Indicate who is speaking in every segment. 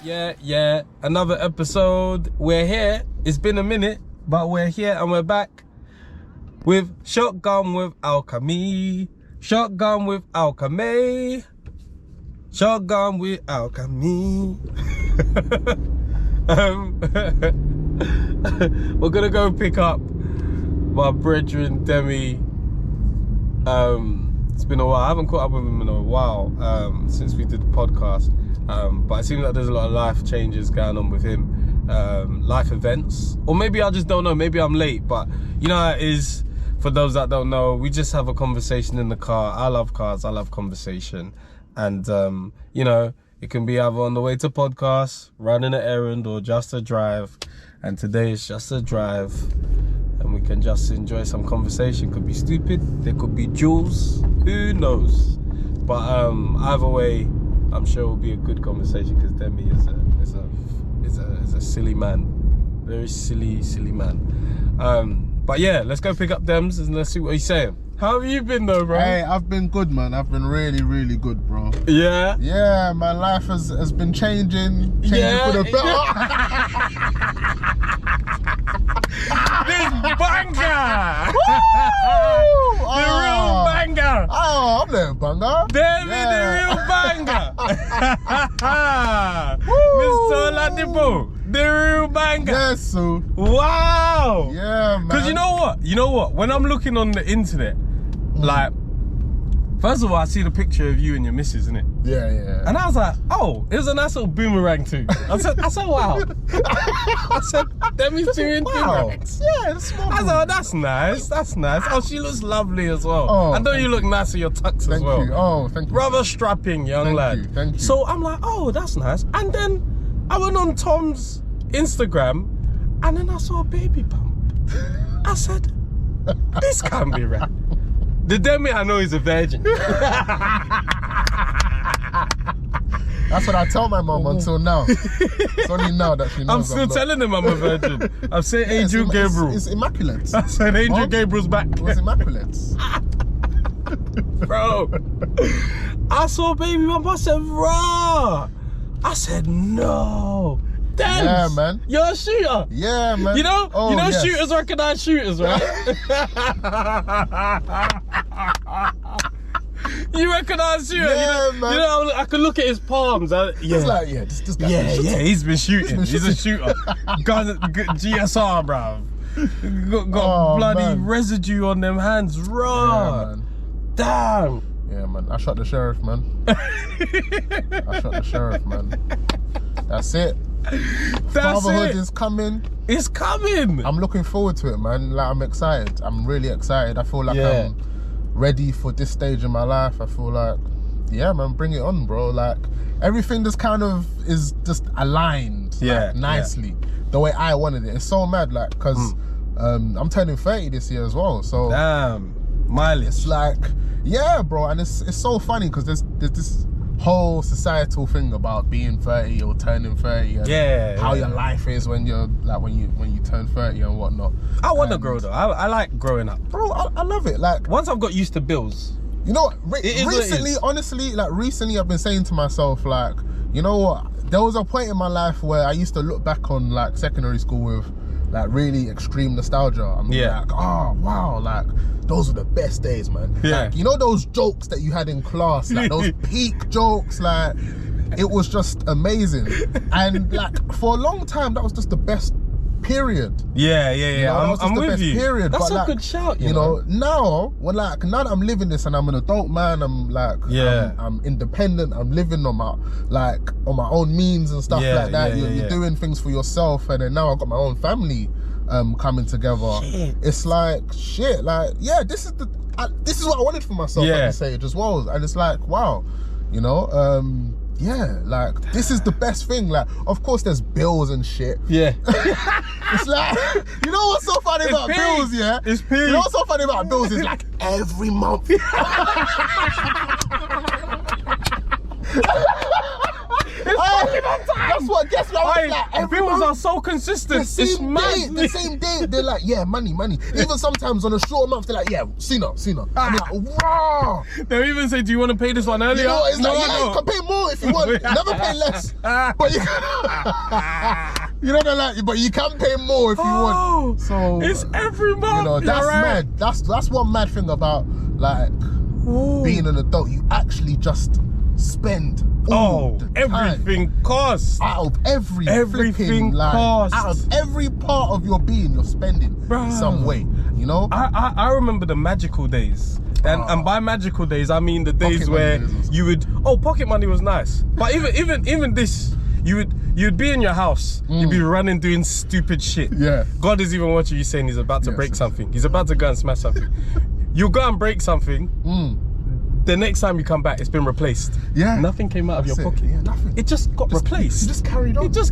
Speaker 1: Yeah. Another episode. We're here. It's been a minute, but we're here and we're back with Shotgun with Alchemy. Shotgun with Alchemy. Shotgun with Alchemy. We're gonna go pick up my brethren Demi. It's been a while. I haven't caught up with him in a while since we did the podcast. But it seems like there's a lot of life changes going on with him, life events, or maybe I just don't know. Maybe I'm late, but you know how it is. For those that don't know, we just have a conversation in the car. I love cars. I love conversation, and you know, it can be either on the way to podcast, running an errand, or just a drive. And today it's just a drive, and we can just enjoy some conversation. Could be stupid. There could be jewels. Who knows? But either way, I'm sure it will be a good conversation because Demi is a silly man, very silly man. But yeah, let's go pick up Dems and let's see what he's saying. How have you been though, bro?
Speaker 2: Hey, I've been good, man. I've been really good, bro.
Speaker 1: Yeah?
Speaker 2: Yeah, my life has been changing for the better.
Speaker 1: This banger! The real banger!
Speaker 2: Oh, I'm the banger.
Speaker 1: Demi, the real banger! Mr. Ladipo, the real banger!
Speaker 2: Yes, so.
Speaker 1: Wow!
Speaker 2: Yeah, man.
Speaker 1: Because you know what? When I'm looking on the internet, like, first of all, I see the picture of you and your missus, innit?
Speaker 2: Yeah.
Speaker 1: And I was like, oh, it was a nice little boomerang too. I said, wow. I said, Demi's doing boomerangs.
Speaker 2: Yeah, it's small.
Speaker 1: I said, oh, that's nice. Oh, she looks lovely as well.
Speaker 2: Oh,
Speaker 1: I know you look nice with your tux as well.
Speaker 2: Thank you. Oh, thank you.
Speaker 1: Rather strapping young lad.
Speaker 2: Thank you.
Speaker 1: So I'm like, oh, that's nice. And then I went on Tom's Instagram and then I saw a baby bump. I said, this can't be right. The Demi I know is a virgin.
Speaker 2: That's what I tell my mom until now. It's only now that she knows.
Speaker 1: I'm still telling him I'm a virgin. I've said Angel Gabriel.
Speaker 2: It's immaculate.
Speaker 1: I said Angel Gabriel's back.
Speaker 2: It was immaculate.
Speaker 1: Bro, I saw baby bump. I said, raw. I said, no. Dems,
Speaker 2: yeah, man.
Speaker 1: You're a shooter.
Speaker 2: Yeah, man.
Speaker 1: You know,
Speaker 2: yes.
Speaker 1: Shooters recognize shooters, right? You recognize shooters.
Speaker 2: Yeah, man.
Speaker 1: You know, I could look at his palms.
Speaker 2: It's like, this guy.
Speaker 1: Yeah, he's been shooting. He's a shooter. Got GSR, bro. Got bloody
Speaker 2: man.
Speaker 1: residue on them hands, raw.
Speaker 2: Yeah, man.
Speaker 1: Damn.
Speaker 2: Yeah, man. I shot the sheriff, man. That's it. Fatherhood is coming.
Speaker 1: It's coming.
Speaker 2: I'm looking forward to it, man. Like, I'm excited. I'm really excited. I feel like I'm ready for this stage in my life. I feel like, yeah, man, bring it on, bro. Like, everything just kind of is just aligned nicely the way I wanted it. It's so mad, like, because I'm turning 30 this year as well. So
Speaker 1: damn, mileage.
Speaker 2: It's like, yeah, bro, and it's so funny because there's this whole societal thing about being 30 or turning 30 and how your life is when you're like when you turn 30 and whatnot.
Speaker 1: I want to grow though. I like growing up,
Speaker 2: bro. I love it. Like, once
Speaker 1: I've got used to bills,
Speaker 2: you know, recently, honestly, I've been saying to myself, like, you know what, there was a point in my life where I used to look back on like secondary school with like really extreme nostalgia. I'm like, oh wow, like those were the best days, man.
Speaker 1: Yeah.
Speaker 2: Like, you know those jokes that you had in class, like those peak jokes, like it was just amazing. And like for a long time, that was just the best period.
Speaker 1: Yeah.
Speaker 2: You know, that was just the best period.
Speaker 1: That's
Speaker 2: but
Speaker 1: a
Speaker 2: like,
Speaker 1: good shout.
Speaker 2: You know, now that I'm living this and I'm an adult man, I'm like, I'm independent. I'm living on my own means and stuff like that. You're doing things for yourself, and then now I've got my own family coming together.
Speaker 1: Shit.
Speaker 2: It's like shit. Like, yeah, this is what I wanted for myself at this age as well. And it's like, wow, you know. Yeah, like, this is the best thing. Like, of course there's bills and shit.
Speaker 1: Yeah.
Speaker 2: It's like, you know what's so funny about bills, yeah?
Speaker 1: It's peak.
Speaker 2: You know what's so funny about bills is like every month.
Speaker 1: It's fucking on time.
Speaker 2: That's what gets me. I
Speaker 1: say,
Speaker 2: like every
Speaker 1: bills
Speaker 2: month,
Speaker 1: are so consistent.
Speaker 2: the same day, they're like, yeah, money. Even sometimes on a short month, they're like, yeah, sooner. I'm like, wow.
Speaker 1: They'll even say, do you want to pay this one earlier?
Speaker 2: You know, it's
Speaker 1: no,
Speaker 2: like, yeah,
Speaker 1: no.
Speaker 2: you can pay more if you want. Never pay less. But you can, you know, they're like, but you can pay more if you want. So
Speaker 1: it's every month.
Speaker 2: You know, that's
Speaker 1: right.
Speaker 2: mad. That's one mad thing about like being an adult. You actually just spend all the time.
Speaker 1: Everything costs.
Speaker 2: Out of
Speaker 1: everything
Speaker 2: costs. Out of every part of your being, you're spending in some way. You know.
Speaker 1: I remember the magical days. And by magical days, I mean the days where you would pocket money was nice. But even this, you'd be in your house, you'd be running doing stupid shit.
Speaker 2: Yeah.
Speaker 1: God is even watching you saying he's about to break something. He's about to go and smash something. You go and break something. The next time you come back, it's been replaced.
Speaker 2: Yeah.
Speaker 1: Nothing came out of your pocket.
Speaker 2: Yeah, nothing.
Speaker 1: It just got replaced.
Speaker 2: You just carried on. That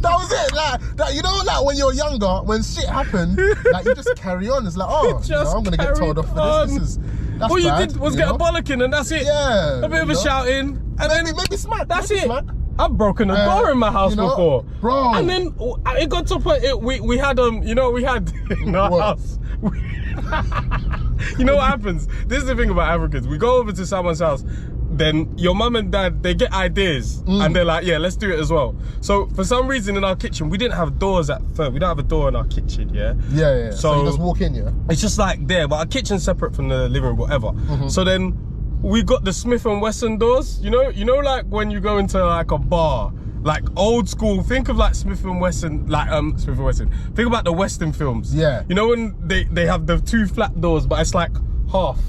Speaker 2: was it. Like, you know, like when you're younger, when shit happened, like you just carry on. It's like, I'm gonna get told off for this. That's
Speaker 1: all you
Speaker 2: bad,
Speaker 1: did was get a bollocking and that's it.
Speaker 2: Yeah.
Speaker 1: A bit of a shouting. And then
Speaker 2: maybe smack.
Speaker 1: That's
Speaker 2: maybe
Speaker 1: it.
Speaker 2: Smack.
Speaker 1: I've broken a door in my house before.
Speaker 2: Bro.
Speaker 1: And then it got to a point, we had in our house. You know what happens? This is the thing about Africans. We go over to someone's house, then your mum and dad, they get ideas and they're like, yeah, let's do it as well. So for some reason in our kitchen, we didn't have doors at first. We don't have a door in our kitchen, yeah?
Speaker 2: Yeah. So you just walk in, yeah?
Speaker 1: It's just like there, but our kitchen's separate from the living room, whatever. So then we got the Smith & Wesson doors. You know like when you go into like a bar, like old school, think of like Smith & Wesson, like Smith & Wesson. Think about the Western films.
Speaker 2: Yeah.
Speaker 1: You know when they have the two flat doors, but it's like half.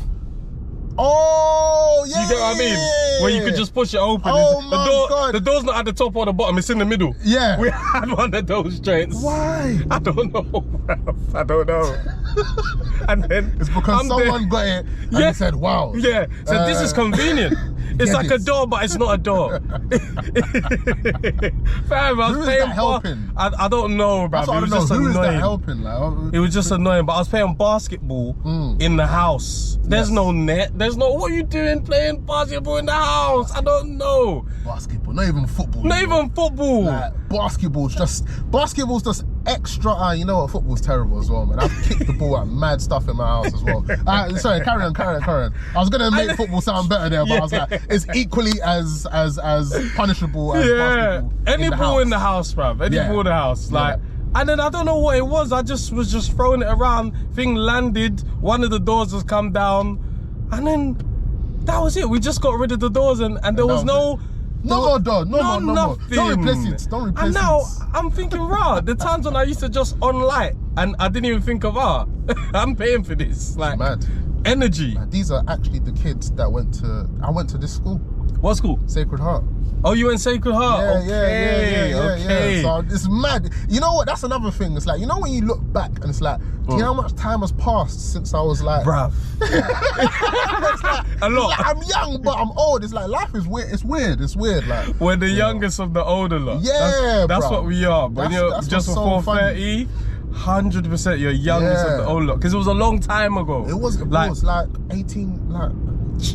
Speaker 2: Oh, yeah.
Speaker 1: You get what I mean? Where you could just push it open.
Speaker 2: Oh my God.
Speaker 1: The door's not at the top or the bottom, it's in the middle.
Speaker 2: Yeah.
Speaker 1: We had one of those joints.
Speaker 2: Why?
Speaker 1: I don't know. I don't know. And then
Speaker 2: it's because someone got it and they said, wow.
Speaker 1: Yeah. So this is convenient. It's like a door, but it's not a door. Fam, I was paying
Speaker 2: helping.
Speaker 1: I don't know, bro.
Speaker 2: That's what I don't know. Who is that helping? Like,
Speaker 1: it was just annoying, but I was playing basketball in the house. There's no net. There's no, what are you doing playing basketball in the house? I don't know.
Speaker 2: Basketball, not even football.
Speaker 1: Not even football.
Speaker 2: Like, basketball's just extra. You know what? Football's terrible as well, man. I've kicked the ball at mad stuff in my house as well. Sorry, carry on. I was gonna make football sound better there, but I was like, it's equally as punishable as basketball.
Speaker 1: Any ball in the house, bruv. Any ball in the house. Like, and then I don't know what it was. I just was throwing it around. Thing landed. One of the doors has come down, and then that was it. We just got rid of the doors, and there was no more door. No more. Don't replace it. And now I'm thinking, the times when I used to just on light and I didn't even think of I'm paying for this. Like,
Speaker 2: mad
Speaker 1: energy.
Speaker 2: Man, these are actually the kids that I went to this school.
Speaker 1: What school?
Speaker 2: Sacred Heart.
Speaker 1: Oh, you went Sacred Heart?
Speaker 2: Yeah. So it's mad. You know what? That's another thing. It's like, you know when you look back and it's like, do you know how much time has passed since I was like...
Speaker 1: Bruv.
Speaker 2: It's like,
Speaker 1: a lot.
Speaker 2: Like, I'm young, but I'm old. It's like, life is weird. It's weird. Like,
Speaker 1: we're the youngest of the older lot.
Speaker 2: Yeah,
Speaker 1: That's what we are. When you're just before 30, 100% you're youngest of the older lot. Because it was a long time ago.
Speaker 2: It was like 18, like...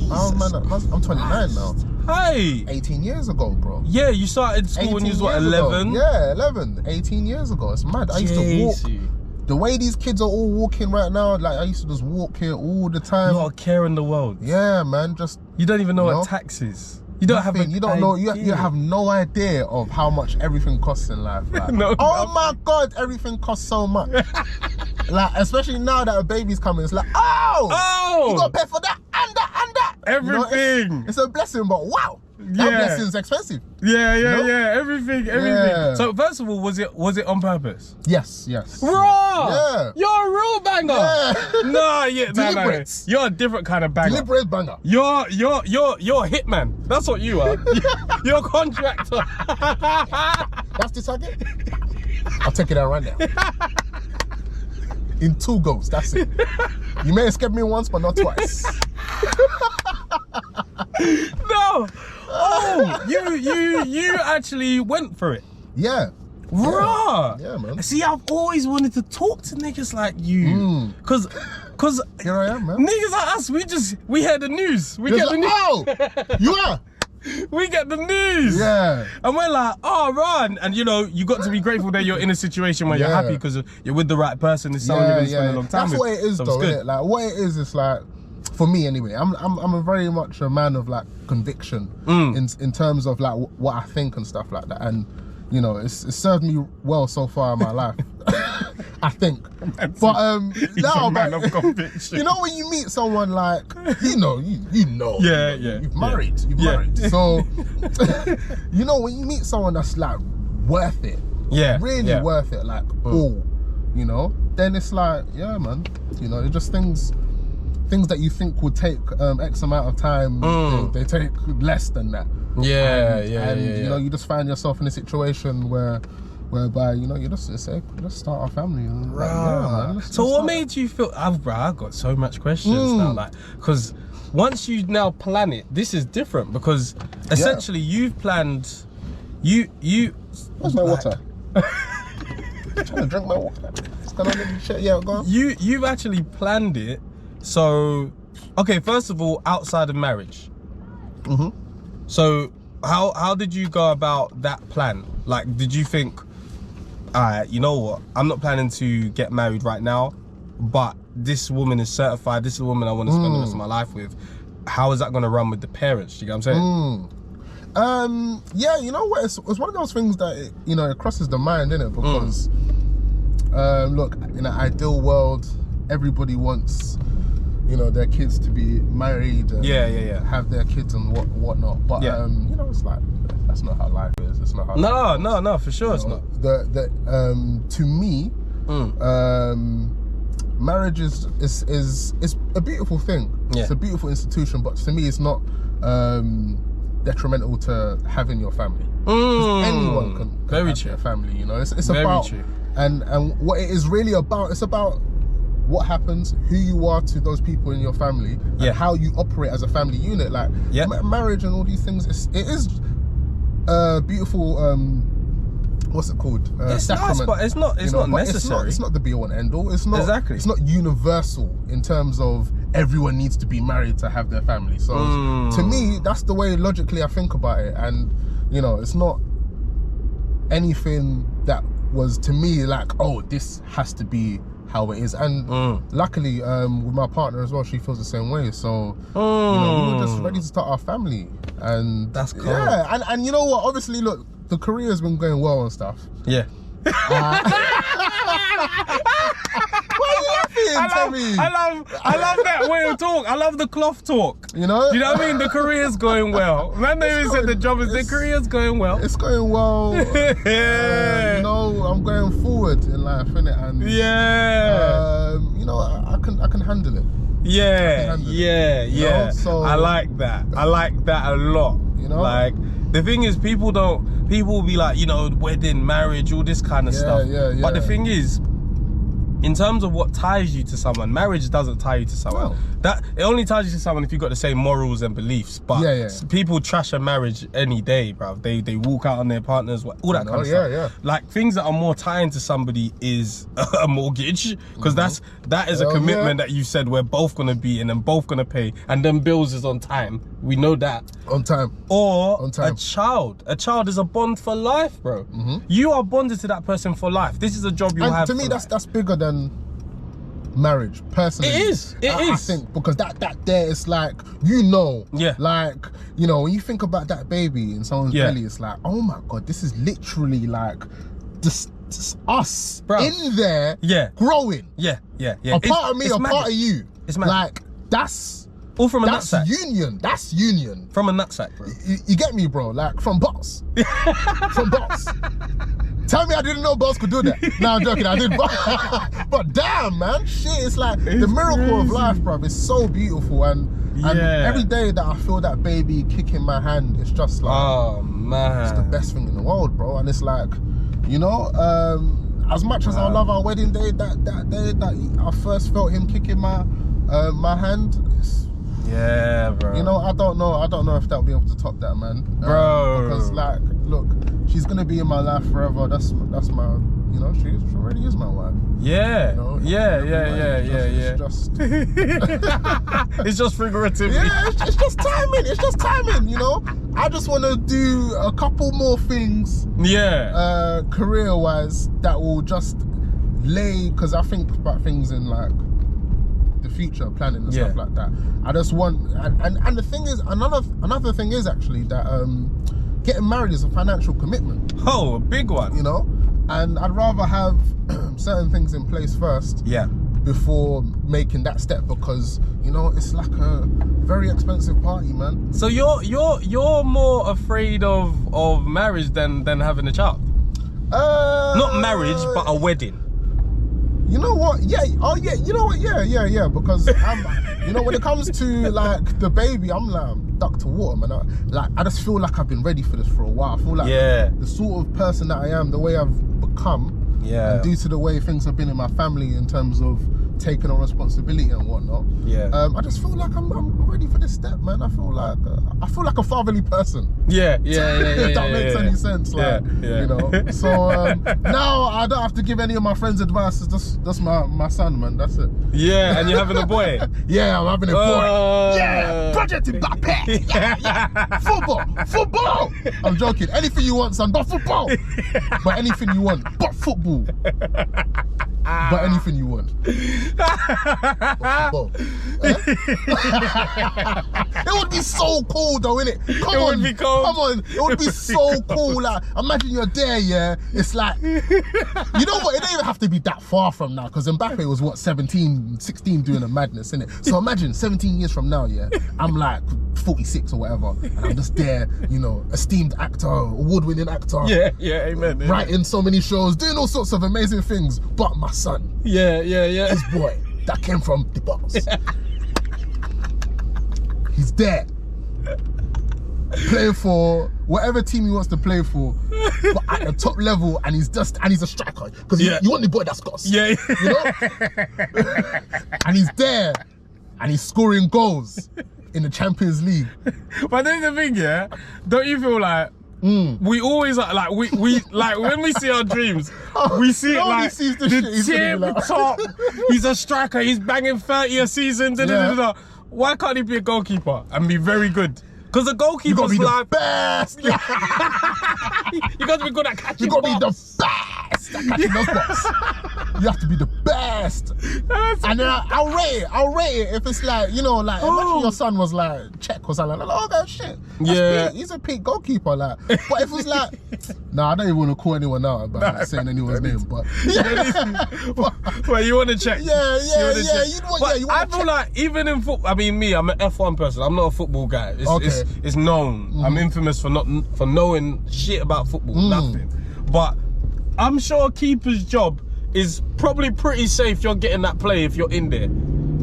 Speaker 2: Oh man, I'm 29 now.
Speaker 1: Hey!
Speaker 2: 18 years ago, bro.
Speaker 1: Yeah, you started school when you was what, 11?
Speaker 2: Yeah, 11. 18 years ago. It's mad. I used to walk. The way these kids are all walking right now, like I used to just walk here all the time.
Speaker 1: Not a care in the world.
Speaker 2: Yeah, man. Just
Speaker 1: you don't even know what tax is. You don't have.
Speaker 2: You don't know. You have no idea of how much everything costs in life. Like, my God, everything costs so much. Like, especially now that a baby's coming, it's like, you gotta pay for that and that and that.
Speaker 1: Everything.
Speaker 2: You know, it's a blessing, but wow, that blessing's expensive.
Speaker 1: Yeah. Everything.
Speaker 2: Yeah.
Speaker 1: So first of all, was it on purpose?
Speaker 2: Yes.
Speaker 1: Raw.
Speaker 2: Yeah.
Speaker 1: You're a real banger.
Speaker 2: Yeah.
Speaker 1: No. You're a different kind of banger.
Speaker 2: Deliberate banger.
Speaker 1: You're a hitman. That's what you are. You're a contractor.
Speaker 2: That's the target. I'll take it out right now. In 2 goes, that's it. You may escape me once, but not twice.
Speaker 1: No. Oh, you actually went for it.
Speaker 2: Yeah.
Speaker 1: Raw.
Speaker 2: Yeah, man.
Speaker 1: See, I've always wanted to talk to niggas like you. Cause
Speaker 2: here I am, man.
Speaker 1: Niggas like us, we hear the news. We get the news.
Speaker 2: Oh, you are.
Speaker 1: we get the news.
Speaker 2: Yeah.
Speaker 1: And we're like, oh, run. And you know, you got to be grateful that you're in a situation where you're happy because you're with the right person. This is someone you're going to spend a long time with.
Speaker 2: That's what it is, so though, isn't it? Like, what it is like, for me anyway, I'm a very much a man of like conviction in terms of like what I think and stuff like that. And you know, it's served me well so far in my life. I think. But no, man of conviction. You know when you meet someone like, you know.
Speaker 1: Yeah.
Speaker 2: You've married. So you know when you meet someone that's like worth it. Yeah. Really worth it, like all, you know, then it's like, yeah, man. You know, it's just things that you think would take X amount of time, they take less than that. And you know, you just find yourself in a situation whereby, you know, you just say, let's start our family. Like, yeah, man,
Speaker 1: so what made you feel, I've got so much questions now, like, because once you now plan it, this is different because essentially you've planned, where's
Speaker 2: my water? I'm trying to drink my water. It's gonna make me shit. Yeah, go on.
Speaker 1: You've actually planned it. So, okay, first of all, outside of marriage. So, how did you go about that plan? Like, did you think, you know what, I'm not planning to get married right now, but this woman is certified, this is a woman I want to spend the rest of my life with. How is that going to run with the parents? Do you get what I'm saying?
Speaker 2: Yeah, you know what, it's one of those things that, you know, it crosses the mind, innit? Because, look, in an ideal world, everybody wants, you know, their kids to be married and have their kids and whatnot. But you know, it's like, that's not how life is. It's not how
Speaker 1: No, for sure it's not.
Speaker 2: To me, marriage is a beautiful thing. It's a beautiful institution, but to me it's not detrimental to having your family. Anyone can have their family, you know. It's about true. And what it is really about, it's about what happens, who you are to those people in your family, and how you operate as a family unit. Like marriage and all these things, it is beautiful. What's it called?
Speaker 1: It's nice, but it's not necessary.
Speaker 2: It's not the be all and end all. It's not It's not universal in terms of everyone needs to be married to have their family. So to me, that's the way logically I think about it. And you know, it's not anything that was to me like, oh, this has to be how it is. And luckily with my partner as well, she feels the same way. So you know, we were just ready to start our family. And
Speaker 1: that's cool.
Speaker 2: Yeah, and you know what, obviously, look, the career has been going well and stuff.
Speaker 1: Yeah. I love that way of talk. I love the cloth talk.
Speaker 2: You know?
Speaker 1: Do you know what I mean? The career's going well. Man, they even said the career's going well.
Speaker 2: It's going well. You know, I'm going forward in life, innit? And you know, I can handle it.
Speaker 1: Yeah.
Speaker 2: You know? So,
Speaker 1: I like that. I like that a lot.
Speaker 2: You know?
Speaker 1: Like, the thing is, people will be like, you know, wedding, marriage, all this kind of stuff. But the thing is, in terms of what ties you to someone, marriage doesn't tie you to someone.
Speaker 2: No.
Speaker 1: That it only ties you to someone if you've got the same morals and beliefs. But people trash a marriage any day, bruv. They walk out on their partners, all that kind of stuff. Like, things that are more tying to somebody is a mortgage, because that is a commitment that you said we're both gonna be in and both gonna pay, and then bills is on time. We know that.
Speaker 2: On time.
Speaker 1: Or
Speaker 2: on time.
Speaker 1: A child. A child is a bond for life, bro. You are bonded to that person for life. This is a job you have.
Speaker 2: To me, that's bigger than marriage, personally.
Speaker 1: It is.
Speaker 2: I think, because that there is like, you know, like, you know, when you think about that baby in someone's belly, it's like, oh my God, this is literally like just us in there growing. A part of me, a part of you. It's like, that's
Speaker 1: all from a nutsack.
Speaker 2: That's union.
Speaker 1: From a nutsack, bro.
Speaker 2: You get me, bro? Like, from boss. From boss. Tell me I didn't know boss could do that. No, I'm joking, I did. But damn, man, shit, it's like the miracle of life, bro. It's so beautiful. And every day that I feel that baby kicking my hand, it's just like,
Speaker 1: oh man,
Speaker 2: it's the best thing in the world, bro. And it's like, you know, as much as I love our wedding day, that day that I first felt him kicking my hand,
Speaker 1: bro.
Speaker 2: You know, I don't know if they'll be able to top that, man.
Speaker 1: Bro.
Speaker 2: Because, like, look, she's gonna be in my life forever. That's my you know, she already is my wife.
Speaker 1: Yeah.
Speaker 2: You know?
Speaker 1: Yeah.
Speaker 2: It's just
Speaker 1: It's just figuratively.
Speaker 2: yeah, it's just timing. It's just timing, you know. I just want to do a couple more things, career-wise, that will just lay, because I think about things in like the future, planning and stuff like that. I just want, and the thing is, another thing is actually that getting married is a financial commitment.
Speaker 1: Oh, a big one.
Speaker 2: You know, and I'd rather have certain things in place first.
Speaker 1: Yeah.
Speaker 2: Before making that step, because you know it's like a very expensive party, man.
Speaker 1: So you're more afraid of marriage than having a child? Not marriage, but a wedding.
Speaker 2: You know what? Yeah. Oh yeah. You know what? Yeah. Because you know, when it comes to like the baby, I'm like duck to water, man. I just feel like I've been ready for this for a while. I feel like the sort of person that I am, the way I've become. Yeah. And due to the way things have been in my family in terms of taking on responsibility and whatnot. Yeah. I just feel like I'm ready for this step, man. I feel like a fatherly person.
Speaker 1: Yeah.
Speaker 2: If that makes any sense, like you know. So now I don't have to give any of my friends advice. It's just my son, man. That's it.
Speaker 1: Yeah, and you're having a boy.
Speaker 2: Yeah, I'm having a boy. Yeah, Project Mbappé. Yeah. Football. I'm joking. Anything you want, son, but football. But anything you want, but football. But anything you want. It would be so cool though, innit? Come on. It would be so cool. Like, imagine you're there, yeah. It's like, you know what? It don't even have to be that far from now, because Mbappé was what, 17, 16 doing a madness, innit? So imagine 17 years from now, yeah. I'm like 46 or whatever, and I'm just there, you know, esteemed actor, award-winning actor. Yeah,
Speaker 1: amen.
Speaker 2: Writing so many shows, doing all sorts of amazing things, but my son.
Speaker 1: Yeah.
Speaker 2: His boy that came from the boss. He's there playing for whatever team he wants to play for, but at the top level, and he's a striker, because you want the boy that's got. You know. And he's there and he's scoring goals in the Champions League.
Speaker 1: But then the thing, yeah, don't you feel like we always like we like when we see our dreams, we see it like the tip top. He's a striker. He's banging 30 a season. Why can't he be a goalkeeper and be very good? Because the goalkeeper's like
Speaker 2: best.
Speaker 1: You got to be good at catching.
Speaker 2: You got to be the best at catching those balls. You have to be the best. And then I'll rate it if it's like, you know, like imagine your son was like Czech or something like, oh that shit. He's a peak goalkeeper, like. But if it's like, I don't even want to call anyone out about saying anyone's name, but
Speaker 1: well, you want to check?
Speaker 2: Yeah.
Speaker 1: I feel like even in football, I mean, me, I'm an F1 person. I'm not a football guy. It's known. I'm infamous for knowing shit about football, nothing. But I'm sure a keeper's job is probably pretty safe. You're getting that play if you're in there.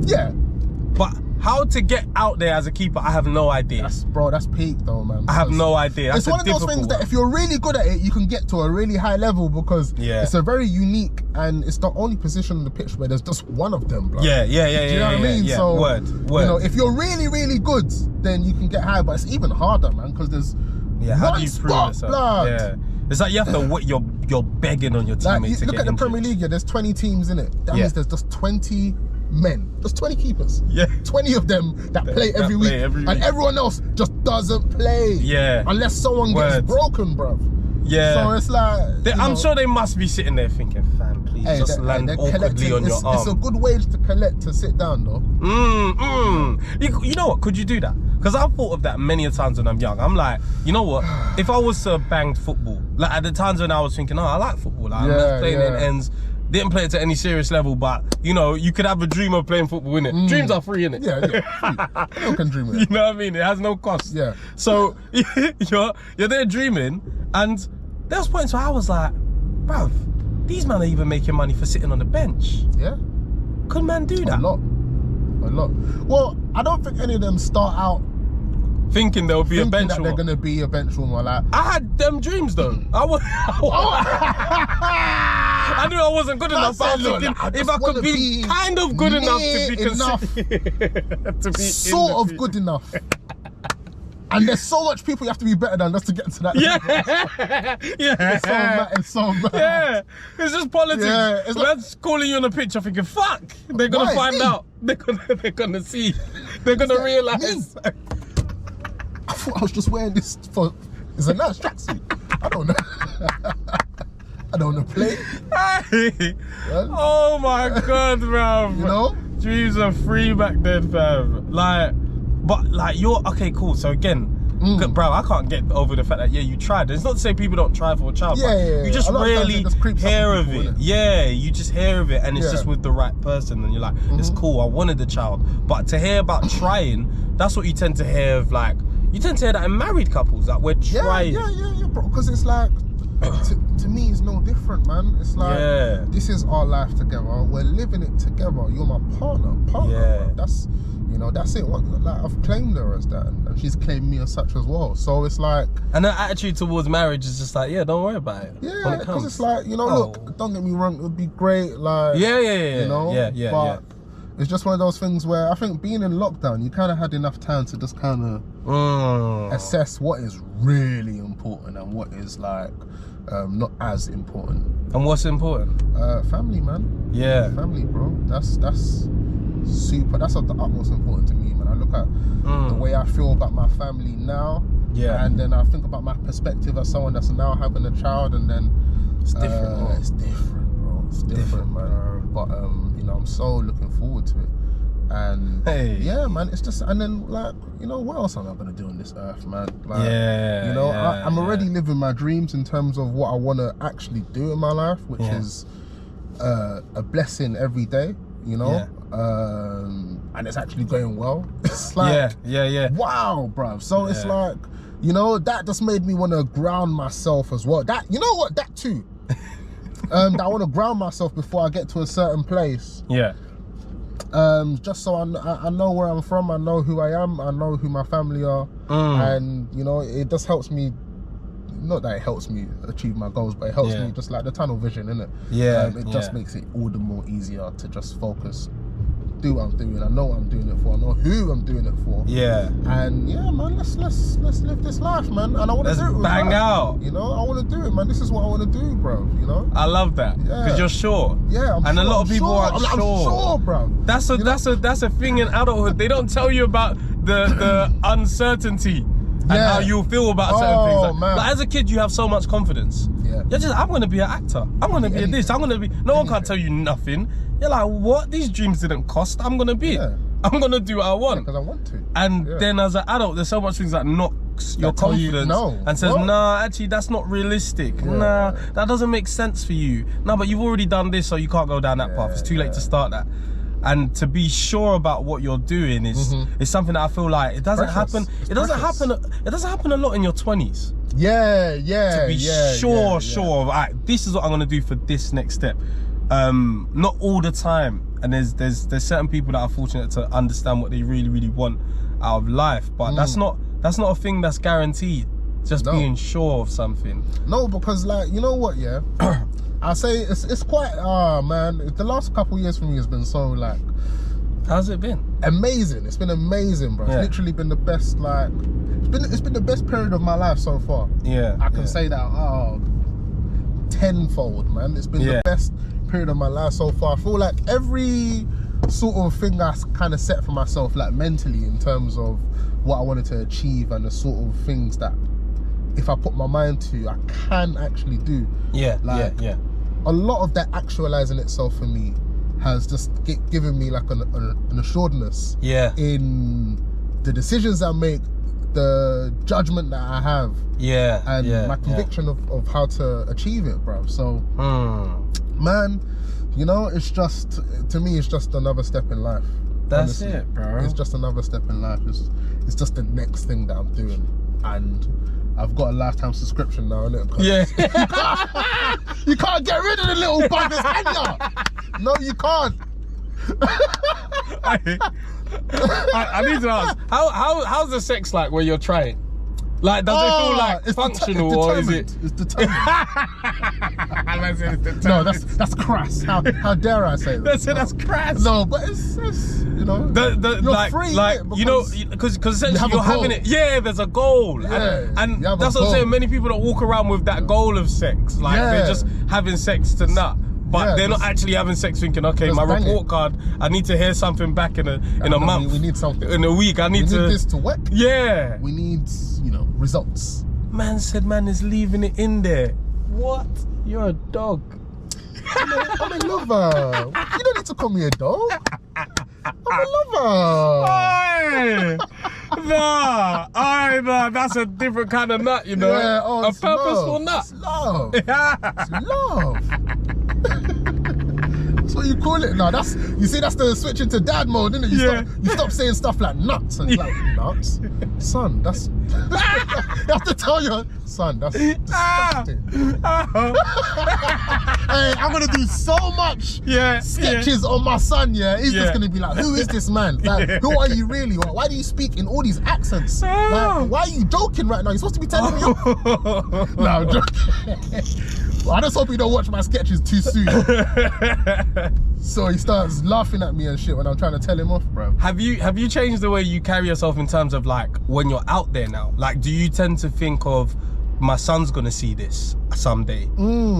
Speaker 2: Yeah.
Speaker 1: But how to get out there as a keeper, I have no idea.
Speaker 2: That's peak though, man.
Speaker 1: I have no idea.
Speaker 2: It's one of those things that if you're really good at it, you can get to a really high level, because it's a very unique, and it's the only position on the pitch where there's just one of them, bro.
Speaker 1: Yeah.
Speaker 2: Do you know what I mean?
Speaker 1: Yeah.
Speaker 2: So,
Speaker 1: word.
Speaker 2: You know, if you're really, really good, then you can get high, but it's even harder, man, because there's
Speaker 1: how do you prove yourself?
Speaker 2: Blood.
Speaker 1: Yeah. It's like you have to you're begging on your teammates to
Speaker 2: look
Speaker 1: get
Speaker 2: at the
Speaker 1: injured.
Speaker 2: Premier League, there's 20 teams in it. That means there's just 20 men. There's 20 keepers. Yeah. 20 of them that play every week. And everyone else just doesn't play. Yeah. Unless someone gets broken, bruv. Yeah. So it's like,
Speaker 1: I'm sure they must be sitting there thinking, fam, please just land awkwardly on your arm.
Speaker 2: It's a good wage to collect to sit down though.
Speaker 1: You know what? Could you do that? Because I've thought of that many a times when I'm young. I'm like, you know what? If I was to have banged football, like at the times when I was thinking, I like football. Like, I'm just playing in ends. Didn't play it to any serious level, but you know, you could have a dream of playing football, innit? Dreams are free, innit?
Speaker 2: Yeah. Anyone can dream it.
Speaker 1: You know what I mean? It has no cost. Yeah. So you're there dreaming, and there was points where I was like, bruv, these men are even making money for sitting on the bench. Yeah. Could man do that?
Speaker 2: A lot. Well, I don't think any of them start out
Speaker 1: thinking there'll be a bench
Speaker 2: that they're gonna be a bench warmer. Like,
Speaker 1: I had them dreams though. I knew I wasn't good enough, but I was thinking if I could be kind of good enough to be considered to be
Speaker 2: sort of good enough. And there's so much people you have to be better than just to get to that. It's so bad.
Speaker 1: Yeah, it's just politics.
Speaker 2: Yeah, it's
Speaker 1: Man's calling you on a picture thinking, fuck, they're gonna find out. They're gonna see. They're gonna realise.
Speaker 2: I thought I was just wearing this for. It's a nice tracksuit. I don't know. I don't want to play.
Speaker 1: Hey. Oh my God, bruv.
Speaker 2: You know?
Speaker 1: Dreams are free back then, fam. But you're okay, cool. So again, bro, I can't get over the fact that you tried. It's not to say people don't try for a child, but you just really hear of it. Yeah, you just hear of it, and it's just with the right person, and you're like, it's cool. I wanted the child, but to hear about trying, that's what you tend to hear of. Like, you tend to hear that in married couples, that we're trying.
Speaker 2: Yeah, bro. Because it's like, to me, it's no different, man. It's like, this is our life together. We're living it together. You're my partner. Bro. That's, that's it. Like, I've claimed her as that, and she's claimed me as such as well. So it's like, and
Speaker 1: her attitude towards marriage is just like, don't worry about it.
Speaker 2: Yeah, because it's like, look, don't get me wrong, it would be great. Like, but it's just one of those things where I think being in lockdown, you kind of had enough time to just kind of assess what is really important and what is like not as important.
Speaker 1: And what's important?
Speaker 2: Family, man.
Speaker 1: Yeah.
Speaker 2: Family, bro. That's super. That's of the utmost important to me, man. I look at the way I feel about my family now. Yeah. And then I think about my perspective as someone that's now having a child, and then
Speaker 1: it's different.
Speaker 2: It's different, bro. It's different, man. But I'm so looking forward to it. And yeah, man, it's just, and then like, what else am I gonna do on this earth, man? Like, I'm already living my dreams in terms of what I want to actually do in my life, which is a blessing every day, and it's actually going well. It's like, wow, bruv. So it's like, that just made me want to ground myself as well. That, that too. That I want to ground myself before I get to a certain place.
Speaker 1: Yeah.
Speaker 2: Just so I know where I'm from, I know who I am, I know who my family are, and it just helps me. Not that it helps me achieve my goals, but it helps me just like the tunnel vision, innit? Yeah. It just makes it all the more easier to just focus, do what I'm doing. I know what I'm doing it for. I know who I'm doing it for. Yeah. And yeah, man, let's live this life, man. And I want to do it. Let's
Speaker 1: bang out.
Speaker 2: I want to do it, man. This is what I want to do, bro.
Speaker 1: I love that because you're sure.
Speaker 2: Yeah,
Speaker 1: a lot of people aren't sure.
Speaker 2: I'm sure, bro.
Speaker 1: That's a thing in adulthood. They don't tell you about the uncertainty. And how you feel about certain things. Like, as a kid, you have so much confidence. Yeah. You're just, I'm going to be an actor. I'm going to be this. I'm going to be... No one can tell you nothing. You're like, what? These dreams didn't cost. I'm going to be it. I'm going to do what I want.
Speaker 2: Because I want to.
Speaker 1: And then as an adult, there's so much things that knocks your confidence and says, nah, actually, that's not realistic. Nah, that doesn't make sense for you. No, but you've already done this, so you can't go down that path. It's too late to start that. And to be sure about what you're doing is something that I feel like it doesn't happen. It doesn't happen a lot in your 20s. To be sure of, alright, this is what I'm gonna do for this next step. Not all the time. And there's certain people that are fortunate to understand what they really, really want out of life. But that's not a thing that's guaranteed. Just being sure of something.
Speaker 2: No, because like, you know what, I say it's quite man, the last couple of years for me has been so like,
Speaker 1: how's it been?
Speaker 2: Amazing. It's been amazing, bro. It's literally been the best, like, it's been the best period of my life so far. I can say that tenfold, man. It's been the best period of my life so far. I feel like every sort of thing I kind of set for myself, like mentally, in terms of what I wanted to achieve and the sort of things that if I put my mind to, I can actually do. A lot of that actualizing itself for me has just given me like an assuredness in the decisions I make, the judgment that I have, and my conviction of how to achieve it, bro. So, man, it's just, to me, it's just another step in life.
Speaker 1: That's honestly. It, bro.
Speaker 2: It's just another step in life. It's just the next thing that I'm doing, and I've got a lifetime subscription now, innit? You can't get rid of the little buggers, can you? No, you can't.
Speaker 1: I need to ask, how's the sex like when you're trying? Like, does it feel like
Speaker 2: it's
Speaker 1: functional, or is it?
Speaker 2: It's determined. No, that's crass. How dare I say that?
Speaker 1: That's crass.
Speaker 2: No, but it's you know, you're
Speaker 1: like,
Speaker 2: free,
Speaker 1: you know, because essentially you're having it. Yeah, there's a goal, and that's what I'm saying. Many people don't walk around with that goal of sex. Like they're just having sex to nut. But they're not actually having sex thinking, okay, my report card, I need to hear something back in a month.
Speaker 2: We need something.
Speaker 1: In a week, we need
Speaker 2: this to work.
Speaker 1: Yeah.
Speaker 2: We need, results.
Speaker 1: Man said man is leaving it in there. What? You're a dog.
Speaker 2: I'm a lover. You don't need to call me a dog. I'm a lover.
Speaker 1: Nah, that's a different kind of nut, you know.
Speaker 2: Yeah,
Speaker 1: a purposeful nut.
Speaker 2: It's love. It's love. That's what you call it now. That's the switch into dad mode, isn't it? You stop saying stuff like nuts and like nuts. Son, that's you have to tell your son, that's disgusting. Hey, I'm gonna do so much sketches on my son, He's just gonna be like, who is this man? Like, who are you really? Why do you speak in all these accents? Like, why are you joking right now? You're supposed to be telling me. No, I'm joking. I just hope you don't watch my sketches too soon. So he starts laughing at me and shit when I'm trying to tell him off, bro.
Speaker 1: Have you changed the way you carry yourself in terms of like when you're out there now? Like, do you tend to think of my son's gonna see this someday?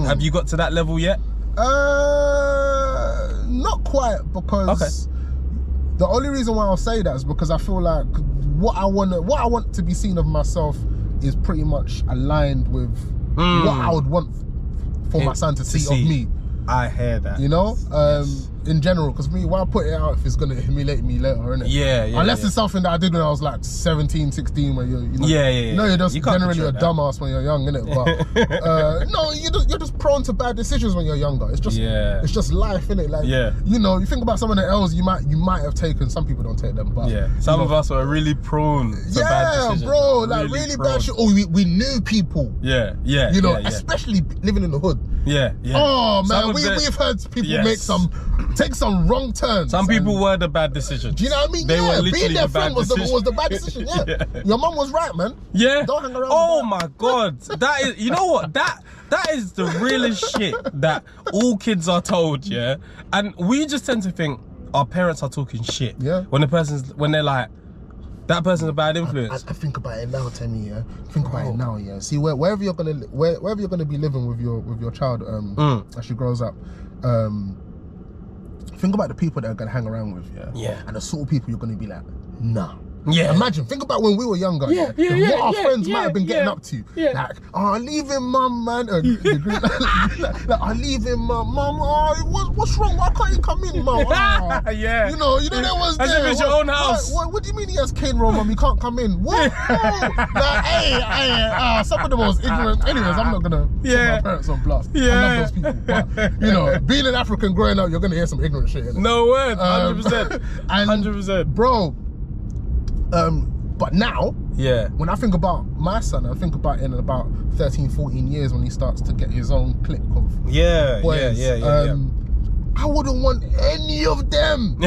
Speaker 1: Have you got to that level yet?
Speaker 2: Not quite, because the only reason why I'll say that is because I feel like what I want to be seen of myself is pretty much aligned with what I would want for my son to see of me.
Speaker 1: I hear that.
Speaker 2: You know, in general, because me, why put it out if it's gonna humiliate me later, innit? Unless it's something that I did when I was like 17, 16, where you're you're just generally a dumbass when you're young, innit? But no, you're just prone to bad decisions when you're younger. It's just life, innit? Like you think about some of the L's you might have taken. Some people don't take them, but
Speaker 1: some of us were really prone to bad decisions.
Speaker 2: Bro, like really bad shit. Oh, we knew people. Especially living in the hood. Oh man, we've heard people take some wrong turns.
Speaker 1: Some people were the bad decisions.
Speaker 2: Do you know what I mean?
Speaker 1: They were literally
Speaker 2: being their friend was the bad decision. Your mum was right, man. Don't hang around.
Speaker 1: Oh my god, that is. You know what? That is the realest shit that all kids are told. And we just tend to think our parents are talking shit. When they're like, that person's a bad influence.
Speaker 2: I think about it now, Demi. Think about it now. See, wherever you're gonna be living with your child, as she grows up, think about the people that are gonna hang around with, and the sort of people you're gonna be like, nah. Imagine, think about when we were younger. What our friends might have been getting up to. Like, I'm leaving mum, man. Like, I'm leaving mum. What's wrong? Why can't you come in, mum? You know that was
Speaker 1: as
Speaker 2: there.
Speaker 1: As if it's your own house.
Speaker 2: What do you mean he has cane roll, mum? You can't come in. What? Like, hey, some of the most ignorant. Anyways, I'm not gonna put my parents on blast. I love those people. But, being an African growing up, you're gonna hear some ignorant shit.
Speaker 1: No word, 100%. 100%.
Speaker 2: Bro. But now, when I think about my son, I think about in about 13, 14 years when he starts to get his own clique of boys. I wouldn't want any of them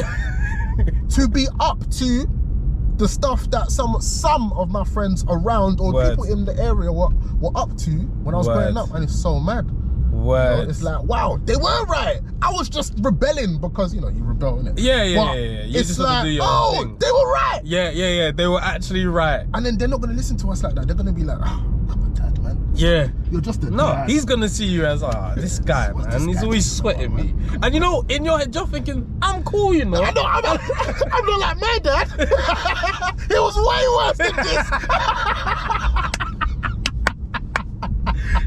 Speaker 2: to be up to the stuff that some of my friends around or people in the area were up to when I was growing up, and it's so mad. It's like, wow, they were right. I was just rebelling because you rebel, innit?
Speaker 1: Yeah. You
Speaker 2: it's
Speaker 1: just
Speaker 2: like,
Speaker 1: have to do your own thing.
Speaker 2: They were right.
Speaker 1: Yeah. They were actually right.
Speaker 2: And then they're not gonna listen to us like that. They're gonna be like, oh, come on, dad, man. You're just a dad.
Speaker 1: He's gonna see you as this guy, man. He's always sweating me. And in your head, you're thinking, I'm cool, I'm
Speaker 2: not like my dad. It was way worse than this.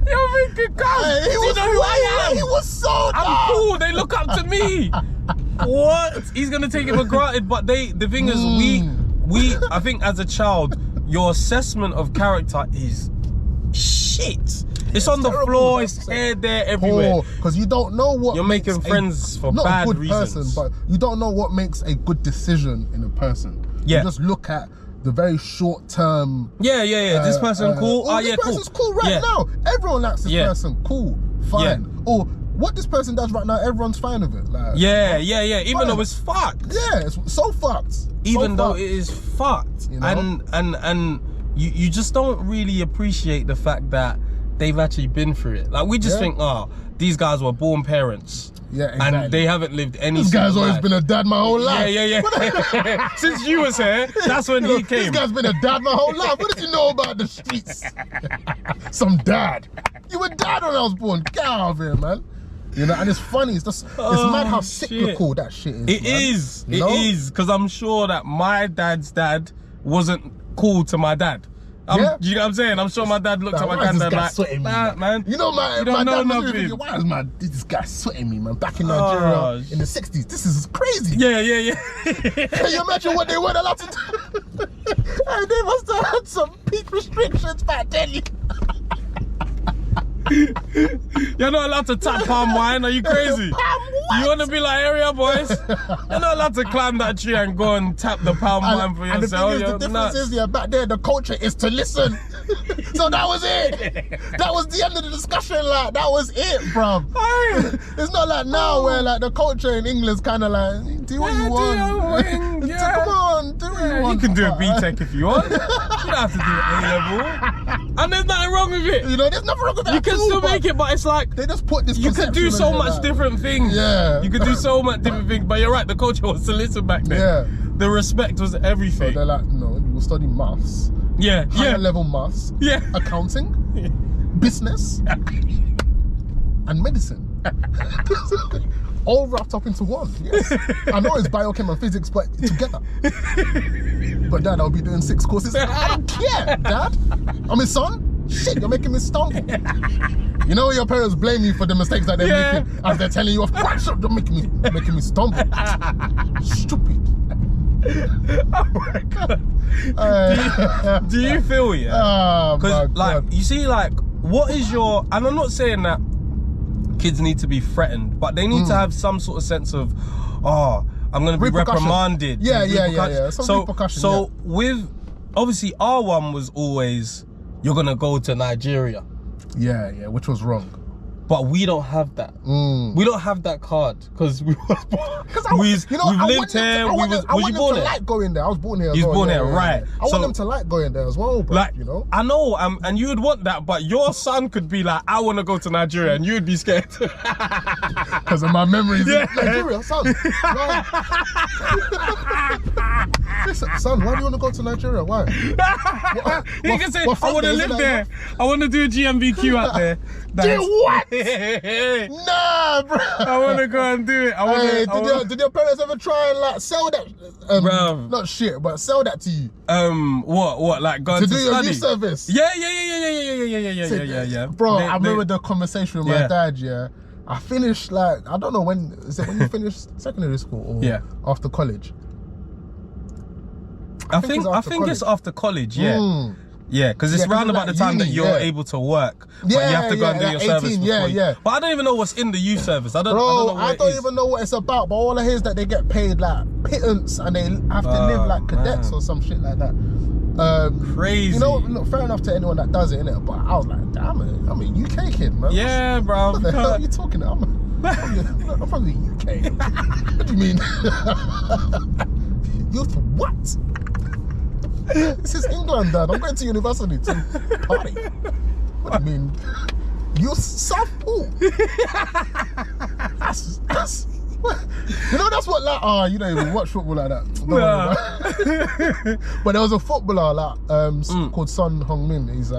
Speaker 1: You're thinking, God,
Speaker 2: he was
Speaker 1: who I am?
Speaker 2: He was so dumb.
Speaker 1: I'm cool. They look up to me. What? He's gonna take it for granted. But the thing is, we. I think as a child, your assessment of character is shit. It's on the floor. It's here, there, everywhere.
Speaker 2: Because you don't know what
Speaker 1: you're making friends for
Speaker 2: not
Speaker 1: bad
Speaker 2: a good
Speaker 1: reasons.
Speaker 2: Person, but you don't know what makes a good decision in a person. You just look at the very short term.
Speaker 1: This person cool.
Speaker 2: This person's cool right now. Everyone likes this person. Cool, fine. Or what this person does right now, everyone's fine with it. Like,
Speaker 1: Even though it's fucked.
Speaker 2: It's so fucked.
Speaker 1: Even though it is fucked, and you just don't really appreciate the fact that they've actually been through it. Like, we just think, oh, these guys were born parents.
Speaker 2: Yeah, exactly.
Speaker 1: And they haven't lived any.
Speaker 2: This guy's always been a dad my whole life.
Speaker 1: Yeah. Since you was here, that's when he came.
Speaker 2: This guy's been a dad my whole life. What does he know about the streets? Some dad. You were dad when I was born. Get out of here, man. You know, and it's funny. It's just, it's mad how cyclical that shit is.
Speaker 1: It is. It is. Because I'm sure that my dad's dad wasn't cool to my dad. You know what I'm saying? I'm sure my dad looked at my granddad like, man.
Speaker 2: You know, my dad was thinking, why is this guy sweating me, man? Back in Nigeria in the 60s, this is crazy.
Speaker 1: Yeah.
Speaker 2: Can you imagine what they weren't allowed to do? And they must have had some peak restrictions back then.
Speaker 1: You're not allowed to tap palm wine, are you crazy? You want to be like area boys? You're not allowed to climb that tree and go and tap the palm wine for yourself.
Speaker 2: And the difference is, back there, the culture is to listen. So that was it. That was the end of the discussion. Like, that was it, bruv. It's not like now where like the culture in England's kind of like, do what you want. Come on, do what you want.
Speaker 1: You can do a BTEC if you want. You don't have to do A-level. And there's nothing wrong with it.
Speaker 2: You know, there's nothing wrong with that.
Speaker 1: You can still make it, but it's like,
Speaker 2: they just put this.
Speaker 1: You could do so much different things.
Speaker 2: Yeah.
Speaker 1: You could do so much different things, but you're right, the culture was to listen back then. Yeah. The respect was everything.
Speaker 2: So they're like, no, you will study maths.
Speaker 1: Yeah.
Speaker 2: Higher level maths.
Speaker 1: Yeah.
Speaker 2: Accounting. Business. And medicine. All wrapped up into one. Yes. I know it's biochem and physics, but together. But Dad, I'll be doing 6 courses. I don't care, Dad. I'm his son. Shit, you're making me stumble. You know your parents blame you for the mistakes that they're making as they're telling you off. You're making me stumble. Stupid.
Speaker 1: Oh my God. Do you feel because like you see, like, what is your, and I'm not saying that kids need to be threatened, but they need to have some sort of sense of, I'm going to be reprimanded.
Speaker 2: Yeah. Some repercussion.
Speaker 1: So with, obviously our one was always, you're going to go to Nigeria. Yeah,
Speaker 2: which was wrong.
Speaker 1: But we don't have that. We don't have that card because we was born. We've lived here. Was you born there?
Speaker 2: Like going there. I was born here.
Speaker 1: You was born there, right?
Speaker 2: I want them to like going there as well, bro.
Speaker 1: Like,
Speaker 2: you know.
Speaker 1: I know, and you would want that, but your son could be like, I want to go to Nigeria, and you'd be scared
Speaker 2: because of my memories. In Nigeria, son. Right. Son, why do you want to go to Nigeria? Why?
Speaker 1: You can say, I want to live there. I want to do a GMBQ out there.
Speaker 2: Do what? Nah, bro.
Speaker 1: I want to go and do it.
Speaker 2: Did your parents ever try and like sell that? Not shit, but sell that to you.
Speaker 1: What? Like going to
Speaker 2: do
Speaker 1: study?
Speaker 2: Your youth service?
Speaker 1: Yeah.
Speaker 2: Bro, I remember the conversation with my dad. Yeah, I finished like, I don't know when. Is it when you finished secondary school or after college?
Speaker 1: I think it's after college. Yeah. Yeah, because it's round about the time that you're able to work, but you have to go and do your service before you. But I don't even know what's in the youth service. I don't
Speaker 2: even know what it's about, but all I hear is that they get paid like pittance and they have to live like cadets or some shit like that.
Speaker 1: Crazy.
Speaker 2: You know, look, fair enough to anyone that does it, innit? But I was like, damn it, I'm a UK kid, man.
Speaker 1: Yeah, bro.
Speaker 2: What the hell are you talking about? I'm from the UK. What do you mean? Youth for what? This is England, Dad. I'm going to university to party. What do you mean? You're South Pool. That's you know, that's what like, you don't even watch football like that. But there was a footballer like called Son Heung-min. He's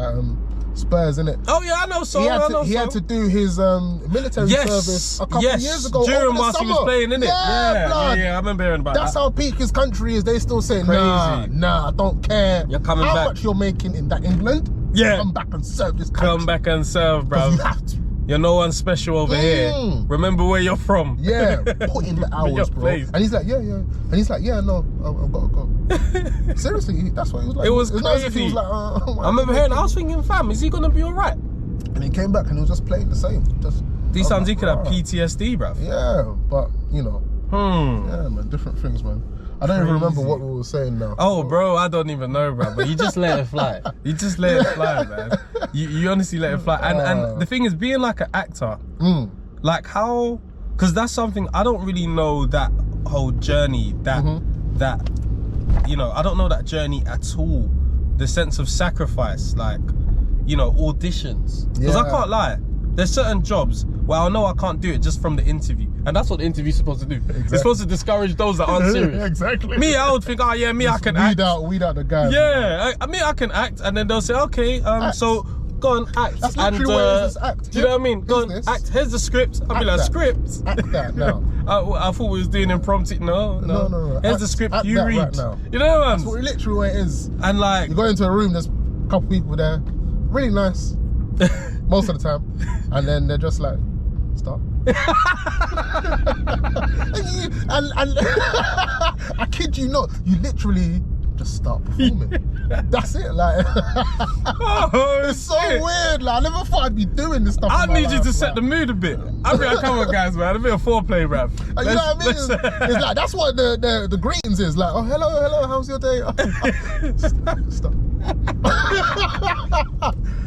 Speaker 2: Spurs, innit?
Speaker 1: Oh yeah, I know Son.
Speaker 2: He had to do his military service a couple of years ago.
Speaker 1: During whilst he was playing, innit? Yeah, I remember hearing about that.
Speaker 2: That's how peak his country is. They still say, nah, I don't care.
Speaker 1: You're coming
Speaker 2: how
Speaker 1: back.
Speaker 2: Much you're making in that England.
Speaker 1: Yeah.
Speaker 2: Come back and serve this country.
Speaker 1: Come back and serve, bro.
Speaker 2: You have to.
Speaker 1: You're no one special over here. Remember where you're from.
Speaker 2: Yeah, put in the hours, bro.
Speaker 1: Place.
Speaker 2: And he's like, yeah. And he's like, yeah, no, I've got to go. Seriously, that's what he was like.
Speaker 1: It was
Speaker 2: crazy.
Speaker 1: Nice if he was like, I remember hearing, I was thinking, fam, is he going to be all right?
Speaker 2: And he came back and he was just playing the same.
Speaker 1: These times he could have PTSD, bro.
Speaker 2: Yeah, but, you know. Yeah, man, different things, man. I don't even remember what we were saying now.
Speaker 1: Oh, bro, I don't even know, bro. But you just let it fly. You just let it fly, man. You honestly let it fly. And the thing is, being like an actor, like how, because that's something, I don't really know that whole journey, that, you know, I don't know that journey at all. The sense of sacrifice, like, you know, auditions. Because I
Speaker 2: Yeah.
Speaker 1: can't lie. There's certain jobs where I know I can't do it just from the interview. And that's what the interview's supposed to do. It's supposed to discourage those that aren't serious.
Speaker 2: Exactly.
Speaker 1: Me, I would think, oh yeah, me, I can act.
Speaker 2: Weed out the guy.
Speaker 1: Yeah, I can act. And then they'll say, okay, so go on, act.
Speaker 2: That's
Speaker 1: and
Speaker 2: literally what it is, act.
Speaker 1: do you know what I mean? Go on,
Speaker 2: Business.
Speaker 1: act. Here's the script. I'll be like,
Speaker 2: that.
Speaker 1: script?
Speaker 2: Act that now.
Speaker 1: I thought we was doing impromptu. No.
Speaker 2: No.
Speaker 1: Here's
Speaker 2: Act-
Speaker 1: the script,
Speaker 2: act
Speaker 1: you
Speaker 2: that
Speaker 1: read.
Speaker 2: right now.
Speaker 1: You know what
Speaker 2: That's what literally what it is.
Speaker 1: And like,
Speaker 2: You go into a room, there's a couple people there, really nice, most of the time, and then they're just like, stop. and I kid you not, you literally just start performing. That's it, like. It's so weird, like, I never thought I'd be doing this stuff.
Speaker 1: I
Speaker 2: in my
Speaker 1: need you
Speaker 2: life,
Speaker 1: to set
Speaker 2: like.
Speaker 1: the mood a bit. I'll be like, come on guys, man, a bit of foreplay, bruv.
Speaker 2: You know what I mean? It's like, that's what the greetings is. Like, oh, hello, how's your day? Stop.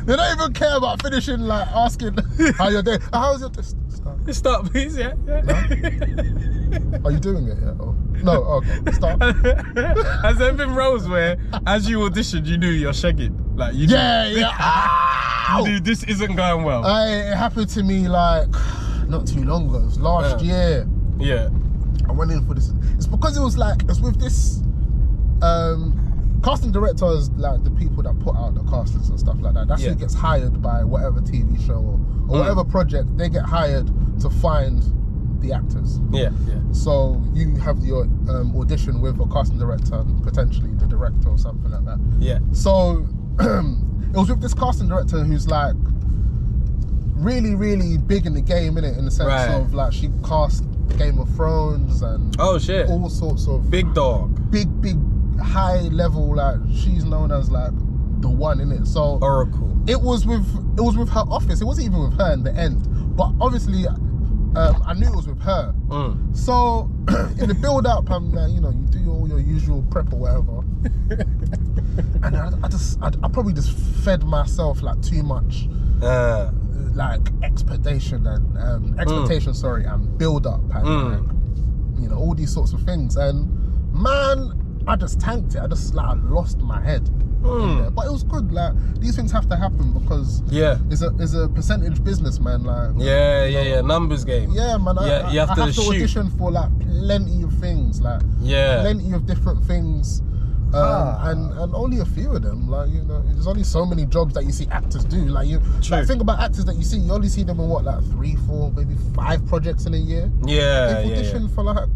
Speaker 2: They don't even care about finishing, like, asking how your day. How's your day? Stop.
Speaker 1: Stop, please, yeah.
Speaker 2: No? Are you doing it yet? Oh. No, okay, stop.
Speaker 1: Has there been roles where, as you auditioned, you knew you're shagging? Like, you knew,
Speaker 2: Yeah.
Speaker 1: you knew this isn't going well.
Speaker 2: It happened to me, like, not too long ago. It was last year.
Speaker 1: Yeah.
Speaker 2: I went in for this. It's because it was with this casting directors, like the people that put out the castings and stuff like that. That's who gets hired by whatever TV show or whatever project. They get hired to find the actors.
Speaker 1: Yeah.
Speaker 2: So you have your audition with a casting director and potentially the director or something like that.
Speaker 1: Yeah.
Speaker 2: So it was with this casting director who's like really, really big in the game, innit? In the sense of like she cast Game of Thrones and
Speaker 1: Oh shit.
Speaker 2: all sorts of
Speaker 1: Big dog.
Speaker 2: big high level, like she's known as like the one, innit? So
Speaker 1: Oracle.
Speaker 2: it was with her office. It wasn't even with her in the end, but obviously I knew it was with her. So in the build up, I'm like, you know, you do all your usual prep or whatever, and I probably just fed myself like too much like expectation and sorry, and build up and like, you know, all these sorts of things. And man, I just tanked it. I just like lost my head. But it was good. Like these things have to happen because it's a percentage business, man. Like
Speaker 1: numbers game.
Speaker 2: Yeah, man.
Speaker 1: You have to shoot.
Speaker 2: audition for like plenty of things, like plenty of different things. And only a few of them, like, you know, there's only so many jobs that you see actors do. Like think about actors that you only see them in what, like 3, 4, maybe 5 projects in a year. They've auditioned for like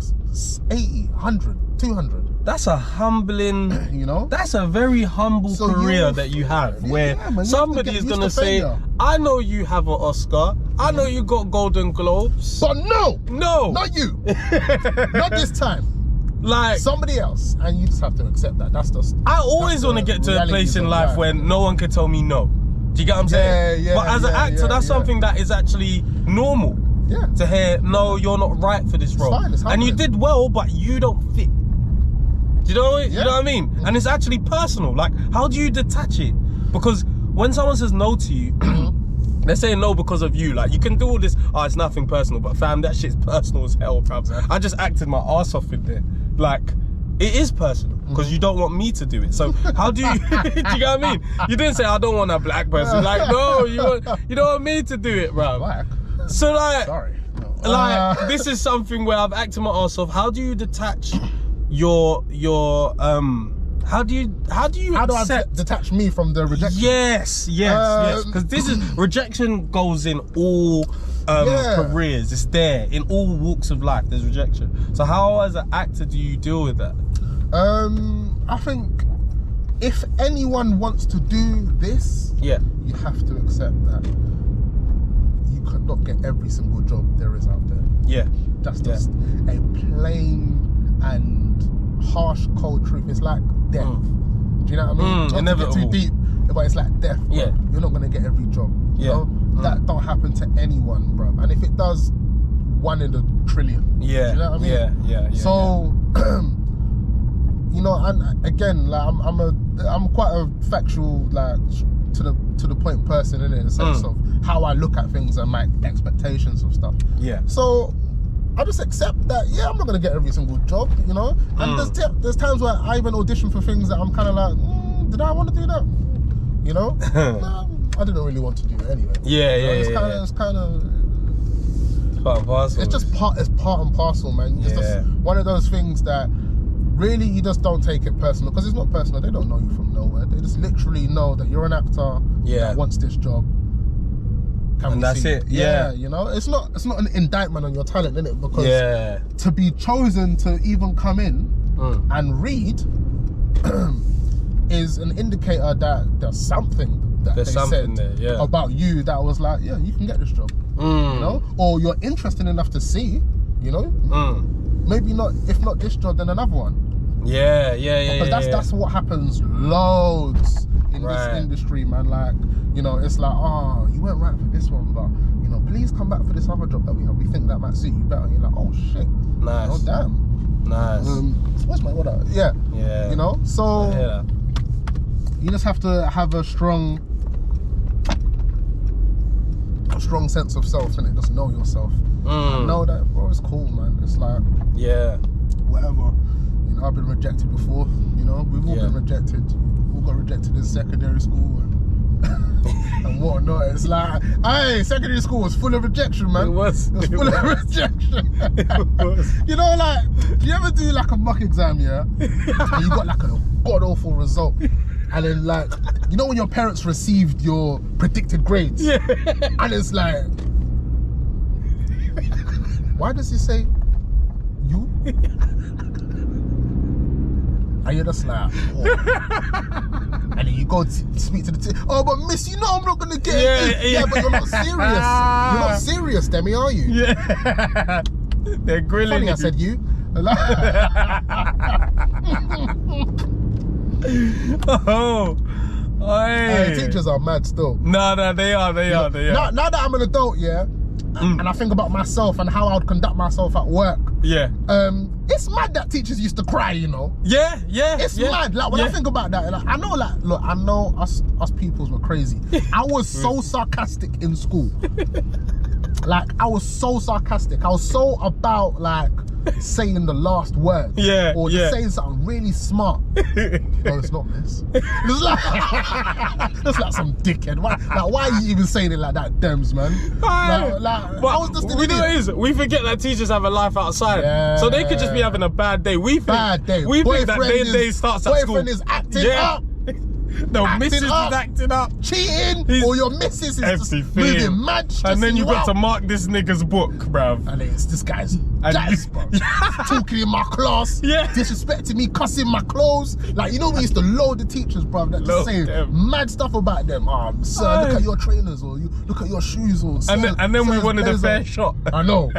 Speaker 2: 80, 100, 200.
Speaker 1: That's a humbling,
Speaker 2: you know,
Speaker 1: that's a very humble career that you have, where
Speaker 2: man,
Speaker 1: somebody is gonna say, I know you have an Oscar, I know you got Golden Globes,
Speaker 2: but no, not you. Not this time.
Speaker 1: Like
Speaker 2: somebody else, and you just have to accept that. That's just.
Speaker 1: I always want to get to a place in life where no one can tell me no. Do you get what I'm saying? But as an actor, that's something that is actually normal.
Speaker 2: Yeah.
Speaker 1: To hear, no, you're not right for this role.
Speaker 2: It's fine,
Speaker 1: and you did well, but you don't fit. Do you know what, you know what I mean? And it's actually personal. Like, how do you detach it? Because when someone says no to you, they're saying no because of you. Like, you can do all this, it's nothing personal, but fam, that shit's personal as hell, bruv. I just acted my ass off in there. Like, it is personal because you don't want me to do it. So how do you, do you get what I mean? You didn't say, I don't want a black person. Like, no, you don't want me to do it, bruv.
Speaker 2: Black?
Speaker 1: So like,
Speaker 2: sorry.
Speaker 1: Like, this is something where I've acted my ass off. How do you detach your how do I
Speaker 2: detach me from the rejection?
Speaker 1: Yes, because this is rejection goes in all careers. It's there in all walks of life. There's rejection. So how, as an actor, do you deal with that?
Speaker 2: I think if anyone wants to do this, you have to accept that you cannot get every single job there is out there. That's just a plain and harsh, cold truth. It's like death. Do you know what I mean? Not to get too deep, but it's like death. Bro. You're not gonna get every job. You know? That don't happen to anyone, bro. And if it does, 1 in a trillion. Do you know what I mean? So, you know, and again, like I'm quite a factual, like to the point person, in the sense of how I look at things and my expectations of stuff. So I just accept that, I'm not gonna get every single job, you know? And there's times where I even audition for things that I'm kind of like, did I want to do that? You know? I didn't really want to do it anyway.
Speaker 1: Yeah, yeah,
Speaker 2: It's kind of.
Speaker 1: Part and parcel.
Speaker 2: It's just part and parcel, man. It's just one of those things that really you just don't take it personal, because it's not personal. They don't know you from nowhere. They just literally know that you're an actor that wants this job.
Speaker 1: And that's it. Yeah.
Speaker 2: You know, it's not an indictment on your talent, innit? Because to be chosen to even come in and read is an indicator that there's something that they said
Speaker 1: there,
Speaker 2: about you that was like, yeah, you can get this job. You know, or you're interested enough to see, you know, maybe not, if not this job, then another one. Because that's what happens loads in this industry, man. Like, you know, it's like, oh, you weren't right for this one, but you know, please come back for this other job that we have. We think that might suit you better. You're like, oh shit,
Speaker 1: nice,
Speaker 2: oh damn, nice. Where's my order? Yeah, you know, so you just have to have a strong sense of self, innit? Just know yourself. Know that, bro, it's cool, man. It's like, whatever. You know, I've been rejected before. You know, we've all been rejected. We all got rejected in secondary school and whatnot. It's like, hey, secondary school was full of rejection, man. It was full of rejection. It was. You know, like, do you ever do like a mock exam, and you got like a god awful result? And then, like, you know when your parents received your predicted grades? And it's like, why does he say you? And you're just like, oh. And then you go to speak to the teacher. Oh, but miss, you know I'm not gonna get it. Yeah, but you're not serious. You're not serious, Demi, are you? Yeah.
Speaker 1: They're grilling you.
Speaker 2: I said you. Hey, teachers are mad still.
Speaker 1: No, they are.
Speaker 2: Now that I'm an adult, and I think about myself and how I would conduct myself at work. It's mad that teachers used to cry, you know. It's mad. Like when I think about that, like, I know, like, look, I know us peoples were crazy. I was so sarcastic in school. Like, I was so sarcastic. I was so about, like, saying the last word. Or just saying something really smart. No, it's not this. It's like some dickhead. Why are you even saying it like that, Dems, man?
Speaker 1: But I was just we know what it is. We forget that teachers have a life outside. So they could just be having a bad day. We think that their day starts at school.
Speaker 2: Boyfriend is acting up.
Speaker 1: No, missus is acting up,
Speaker 2: cheating, or your missus is just moving mad.
Speaker 1: And then you got to mark this nigga's book, bruv.
Speaker 2: And it's this guy's guys, bro. Talking in my class, disrespecting me, cussing my clothes. Like, you know, we used to load the teachers, bruv, that just saying mad stuff about them. Sir, look at your trainers, or you look at your shoes, or sir,
Speaker 1: and then we wanted a fair shot.
Speaker 2: I know.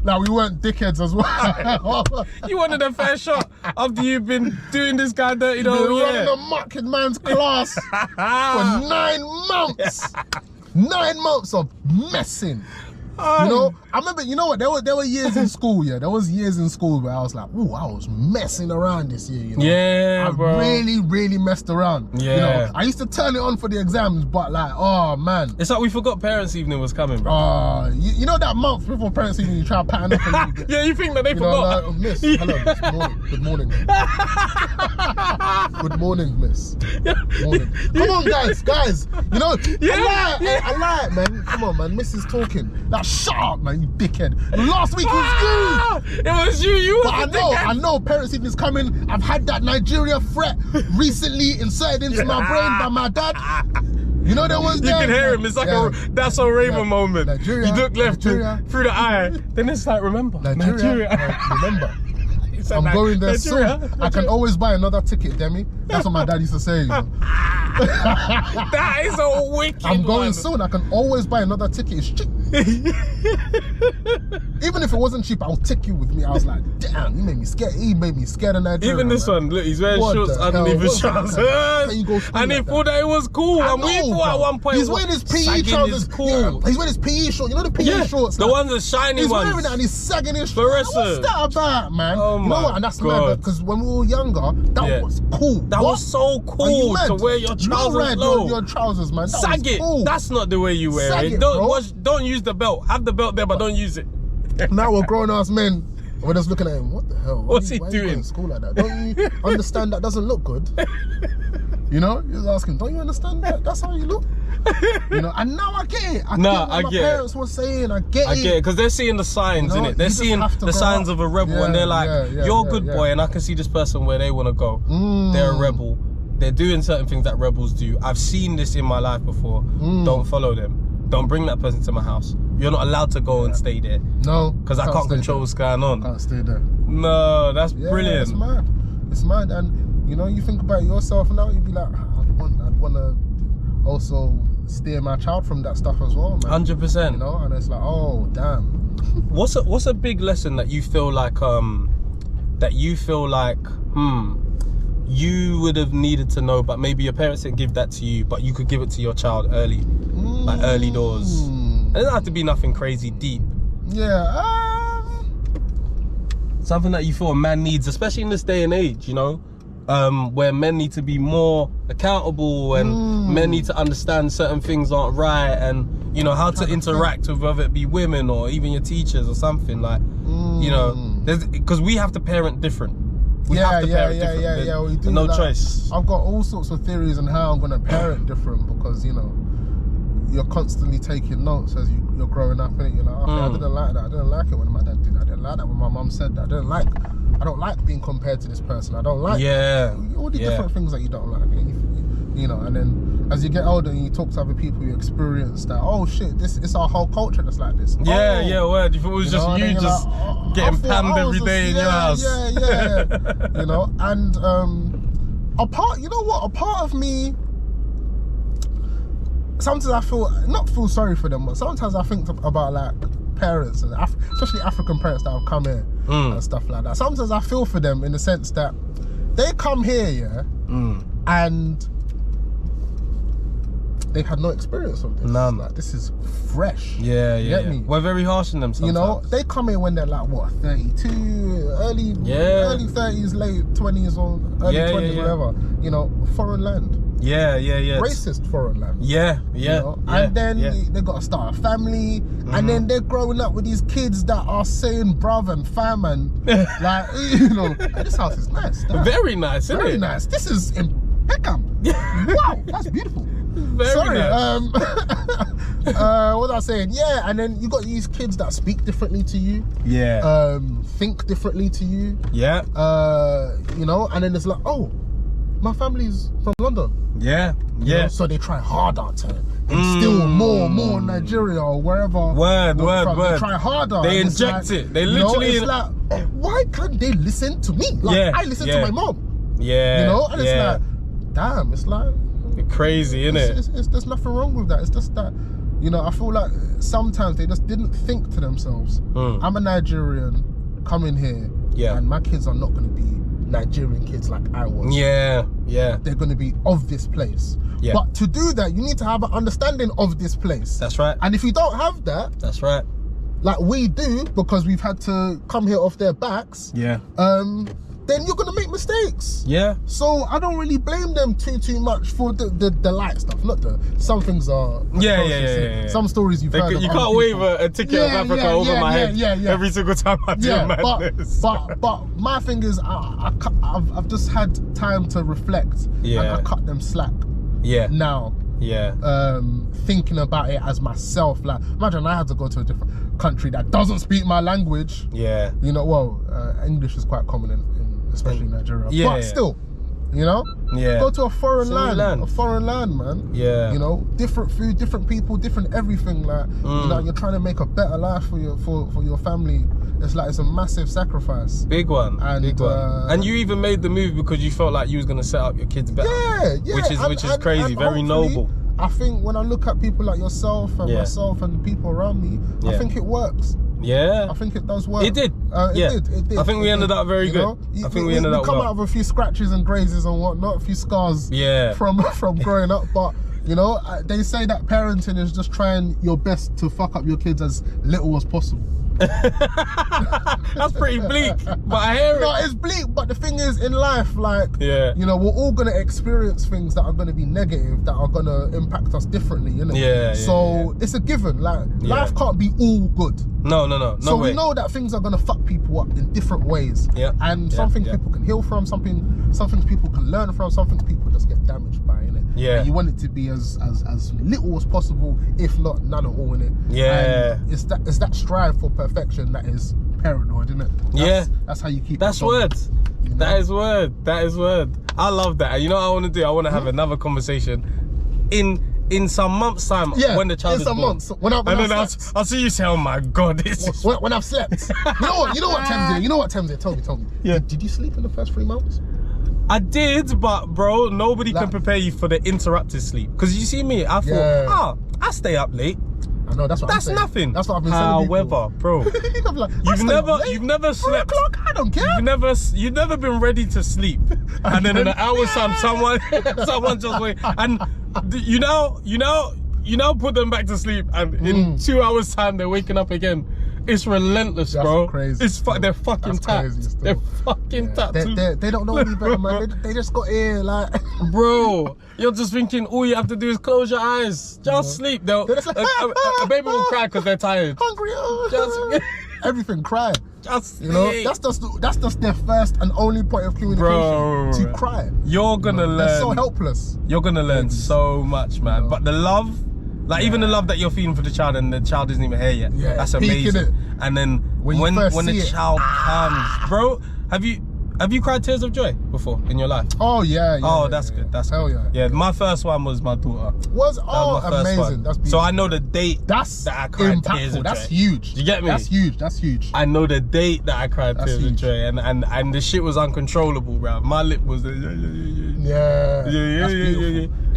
Speaker 2: Like we weren't dickheads as well.
Speaker 1: You wanted a fair shot after you've been doing this guy dirty the whole year.
Speaker 2: Running a mucking man's class for 9 months. 9 months of messing. You know, I remember, you know what, there were years in school, there was years in school where I was like, ooh, I was messing around this year, you know.
Speaker 1: Bro.
Speaker 2: I really messed around. You know, I used to turn it on for the exams, but like, oh man.
Speaker 1: It's like we forgot parents' evening was coming, bro.
Speaker 2: You know that month before parents' evening, you try to pattern up a little bit.
Speaker 1: You think that they forgot?
Speaker 2: Like, miss, hello, good morning. Good morning, miss. Morning. Come on, guys. You know, I lie, man. Come on, man. Miss is talking. Like, shut up, man, you dickhead. Last week was you.
Speaker 1: It was you.
Speaker 2: But I know parents' evening is coming. I've had that Nigeria threat recently inserted into my brain by my dad. You know, there was
Speaker 1: you can hear him. It's like that's a Raven moment.
Speaker 2: Nigeria,
Speaker 1: you look left through the eye. Then it's like, remember, Nigeria.
Speaker 2: Remember. I'm going there soon. I can always buy another ticket, Demi. That's what my dad used to say. You know?
Speaker 1: That is a wicked
Speaker 2: I'm going soon. I can always buy another ticket. It's cheap. Even if it wasn't cheap, I'll take you with me. I was like, damn, you made me scared. He made me scared of Nigeria.
Speaker 1: Even this one, look, he's wearing shorts underneath his trousers. And he thought that it was cool. And we thought at one point,
Speaker 2: he's wearing his PE trousers. Cool. He's wearing his PE shorts. You know the PE shorts?
Speaker 1: The ones that shiny ones.
Speaker 2: He's wearing that and he's sagging his shorts. What's that about, man? You know what? And that's mad, because when we were younger, that was cool.
Speaker 1: That was so cool to wear your trousers low.
Speaker 2: Your trousers, man.
Speaker 1: Sag it. Cool. That's not the way you wear it. Don't use the belt. Have the belt there, but don't use it.
Speaker 2: Now we're grown-ass men. We're just looking at him. What the hell?
Speaker 1: What's he
Speaker 2: doing?
Speaker 1: Why are you
Speaker 2: in school like that? Don't you understand that doesn't look good? You know, he was asking, don't you understand that? That's how you look. You know, and now I get it. I get what my parents were saying. I get it,
Speaker 1: because they're seeing the signs, innit? They're seeing the signs of a rebel, and they're like, you're a good boy, and I can see this person where they want to go. They're a rebel. They're doing certain things that rebels do. I've seen this in my life before. Don't follow them. Don't bring that person to my house. You're not allowed to go and stay there.
Speaker 2: No,
Speaker 1: because I can't control what's going on.
Speaker 2: Can't stay there.
Speaker 1: No, that's brilliant.
Speaker 2: It's mad. It's mad, and you know, you think about yourself now. You'd be like, I'd want to also steer my child from that stuff as well, man.
Speaker 1: 100%.
Speaker 2: You know, and it's like, oh damn.
Speaker 1: What's a big lesson that you feel like you would have needed to know, but maybe your parents didn't give that to you, but you could give it to your child early, like early doors. It doesn't have to be nothing crazy deep.
Speaker 2: Yeah.
Speaker 1: Something that you feel a man needs, especially in this day and age, you know, where men need to be more accountable, and men need to understand certain things aren't right, and you know how to interact with whether it be women or even your teachers or something, like you know, because we have to parent different. We have to parent different. We do. No choice.
Speaker 2: I've got all sorts of theories on how I'm gonna parent different, because you know, you're constantly taking notes as you're growing up, innit? You're like, okay, I didn't like that. I didn't like it when my dad did that. I didn't like that when my mum said that. I don't like being compared to this person. I don't like all the different things that you don't like. You know, and then as you get older and you talk to other people, you experience that, oh shit, it's our whole culture that's like this.
Speaker 1: Word. You thought it was just you just getting panned every day in your house.
Speaker 2: You know, and a part of me, sometimes I not feel sorry for them, but sometimes I think about like parents, and especially African parents that have come here and stuff like that. Sometimes I feel for them in the sense that they come here, and they had no experience of this.
Speaker 1: None.
Speaker 2: Like, this is fresh.
Speaker 1: Yeah. We're very harsh on them sometimes.
Speaker 2: You know, they come here when they're like, what, 32, early 30s, late 20s, or early 20s, whatever. You know, foreign land.
Speaker 1: Yeah.
Speaker 2: Racist foreign land.
Speaker 1: You know?
Speaker 2: And then they got to start a family, and then they're growing up with these kids that are saying bruv and fam, and like, you know, this house is nice.
Speaker 1: Very nice, isn't it?
Speaker 2: Very nice. This is impeccable. Wow, that's beautiful.
Speaker 1: Very nice.
Speaker 2: What was I saying? Yeah, and then you got these kids that speak differently to you.
Speaker 1: Yeah.
Speaker 2: Think differently to you.
Speaker 1: Yeah.
Speaker 2: You know, and then it's like, oh, my family's from London.
Speaker 1: Yeah.
Speaker 2: You know, so they try harder to instill more Nigeria or wherever.
Speaker 1: Word.
Speaker 2: They try harder.
Speaker 1: They inject it. They literally.
Speaker 2: You know, it's like, why can't they listen to me? Like, I listen to my mom.
Speaker 1: Yeah.
Speaker 2: You know, and it's like, damn, it's like.
Speaker 1: Crazy, innit?
Speaker 2: There's nothing wrong with that. It's just that, you know, I feel like sometimes they just didn't think to themselves, I'm a Nigerian coming here, and my kids are not going to be Nigerian kids like I was. Yeah. They're going to be of this place. Yeah. But to do that, you need to have an understanding of this place.
Speaker 1: That's right.
Speaker 2: And if you don't have that,
Speaker 1: that's right.
Speaker 2: Like we do, because we've had to come here off their backs. Yeah. Then you're gonna make mistakes. Yeah. So I don't really blame them too much for the light stuff. Not some things are. Yeah. Some stories you've heard.
Speaker 1: You can't wave a ticket of Africa over my head every single time I do madness.
Speaker 2: But my thing is, I've just had time to reflect, and I cut them slack. Yeah. Now. Yeah. Thinking about it as myself, like imagine I had to go to a different country that doesn't speak my language. Yeah. You know, well, English is quite common in especially Nigeria. Yeah. But still, you know, go to a foreign land, man. Yeah. You know, different food, different people, different everything. Like, you know, you're trying to make a better life for your family. It's like, it's a massive sacrifice.
Speaker 1: Big one. And big one. And you even made the move because you felt like you was gonna set up your kids better. Yeah. Which is crazy, very noble.
Speaker 2: I think when I look at people like yourself and myself and people around me, I think it works. Yeah. I think it does work.
Speaker 1: It did. It did. I think we ended up very good. I think we ended up well.
Speaker 2: We come out of a few scratches and grazes and whatnot, a few scars from growing up. But, you know, they say that parenting is just trying your best to fuck up your kids as little as possible.
Speaker 1: That's pretty bleak, but I hear it.
Speaker 2: No, it's bleak, but the thing is, in life, like,
Speaker 1: Yeah.
Speaker 2: you know, we're all gonna experience things that are gonna be negative, that are gonna impact us differently, you know.
Speaker 1: Yeah,
Speaker 2: So it's a given. Like, life can't be all good.
Speaker 1: No
Speaker 2: So
Speaker 1: way.
Speaker 2: we know that things are gonna fuck people up in different ways.
Speaker 1: Yeah.
Speaker 2: And some things people can heal from, some things people can learn from, some things people just get damaged by, innit?
Speaker 1: Yeah.
Speaker 2: And you want it to be as little as possible, if not none at all, innit?
Speaker 1: Yeah.
Speaker 2: And it's that strive for perfection that is paranoid, isn't it? That's how you keep.
Speaker 1: That's
Speaker 2: it going,
Speaker 1: word.
Speaker 2: you know?
Speaker 1: That is word. That is word. I love that. And you know what I want to do? I want to have another conversation in some months' time when the child is born.
Speaker 2: Months. When
Speaker 1: I'll see you say, "Oh my God, this is..."
Speaker 2: when I've slept. You know what Thames? You know what Thames? Tell me.
Speaker 1: Yeah.
Speaker 2: Did you sleep in the first 3 months?
Speaker 1: I did, but bro, nobody can prepare you for the interrupted sleep. Because you see me, I thought, I stay up late.
Speaker 2: I know, that's what I'm saying.
Speaker 1: Nothing.
Speaker 2: That's what I've been saying.
Speaker 1: However, bro,
Speaker 2: like,
Speaker 1: you've never slept.
Speaker 2: 3 o'clock, I don't care.
Speaker 1: You've never been ready to sleep, and then in an hour's time, someone just wait, and you now put them back to sleep, and in 2 hours time they're waking up again. It's relentless, bro.
Speaker 2: Crazy.
Speaker 1: They're fucking tapped. They're fucking tapped.
Speaker 2: They don't know any better, man. They just got here, like.
Speaker 1: Bro, you're just thinking all you have to do is close your eyes. Just sleep. They're just like, a baby will cry because they're tired.
Speaker 2: Hungry. Everything, cry.
Speaker 1: Just
Speaker 2: sleep. You know, that's just their first and only point of communication.
Speaker 1: Bro,
Speaker 2: to cry.
Speaker 1: You're gonna learn.
Speaker 2: They're so helpless.
Speaker 1: You're gonna learn so much, man. But the love. Like even the love that you're feeling for the child, and the child isn't even here yet.
Speaker 2: Yeah,
Speaker 1: that's amazing.
Speaker 2: it.
Speaker 1: And then when the child comes, bro, have you cried tears of joy before in your life?
Speaker 2: Oh yeah.
Speaker 1: Oh, that's good. That's
Speaker 2: hell
Speaker 1: good.
Speaker 2: yeah.
Speaker 1: Yeah, my first one was my daughter.
Speaker 2: Was my first amazing.
Speaker 1: One.
Speaker 2: That's beautiful.
Speaker 1: So I know the date that I cried tears of joy.
Speaker 2: That's huge.
Speaker 1: You get me?
Speaker 2: That's huge.
Speaker 1: I know the date that I cried tears of joy, and the shit was uncontrollable, bro. My lip was
Speaker 2: yeah.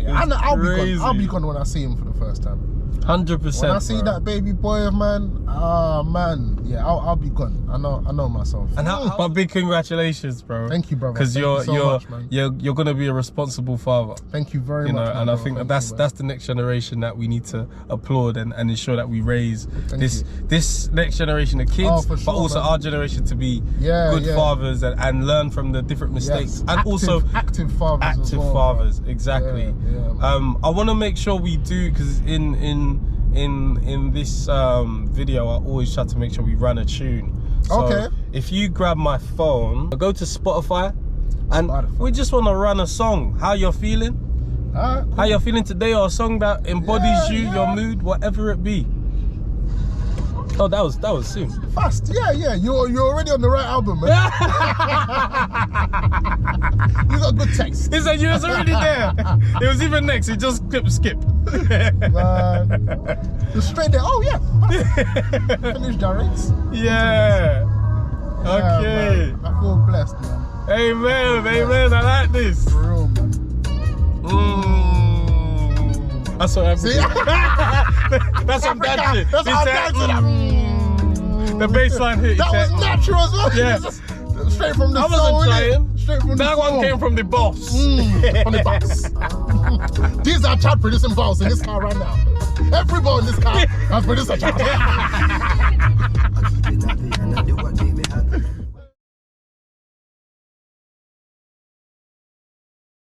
Speaker 2: I'll be gone when I see him for the first time.
Speaker 1: 100%.
Speaker 2: When I see that baby boy of mine, man, yeah, I'll be gone. I know myself.
Speaker 1: And but big congratulations, bro.
Speaker 2: Thank you, brother.
Speaker 1: Because you're gonna be a responsible father.
Speaker 2: Thank you very much.
Speaker 1: And I think that's the next generation that we need to applaud and ensure that we raise this next generation of kids, but also our generation to be good fathers and learn from the different mistakes and also
Speaker 2: active fathers.
Speaker 1: Active fathers, exactly. I want to make sure we do, because in this video I always try to make sure we run a tune. So if you grab my phone, go to Spotify, and we just want to run a song. How you're feeling? Cool. How you're feeling today, or a song that embodies your mood, whatever it be. Oh, that was soon.
Speaker 2: Fast, yeah. You're already on the right album, man. You got good taste.
Speaker 1: He said you was already there. It was even next. He just skip.
Speaker 2: Man, just straight there. Oh yeah. Finished directs.
Speaker 1: Yeah. Okay.
Speaker 2: Man. I feel blessed, man.
Speaker 1: Amen. I like this.
Speaker 2: For real, man.
Speaker 1: That's what happened. That's some dad shit.
Speaker 2: That's how
Speaker 1: the baseline hit.
Speaker 2: That was natural as well.
Speaker 1: Yeah.
Speaker 2: Straight from the soul.
Speaker 1: I wasn't trying.
Speaker 2: Straight from
Speaker 1: that
Speaker 2: the
Speaker 1: one
Speaker 2: soul.
Speaker 1: came from the boss.
Speaker 2: From the boss. These are Chad producing balls in this car right now. Everybody in this car has produced a Chad.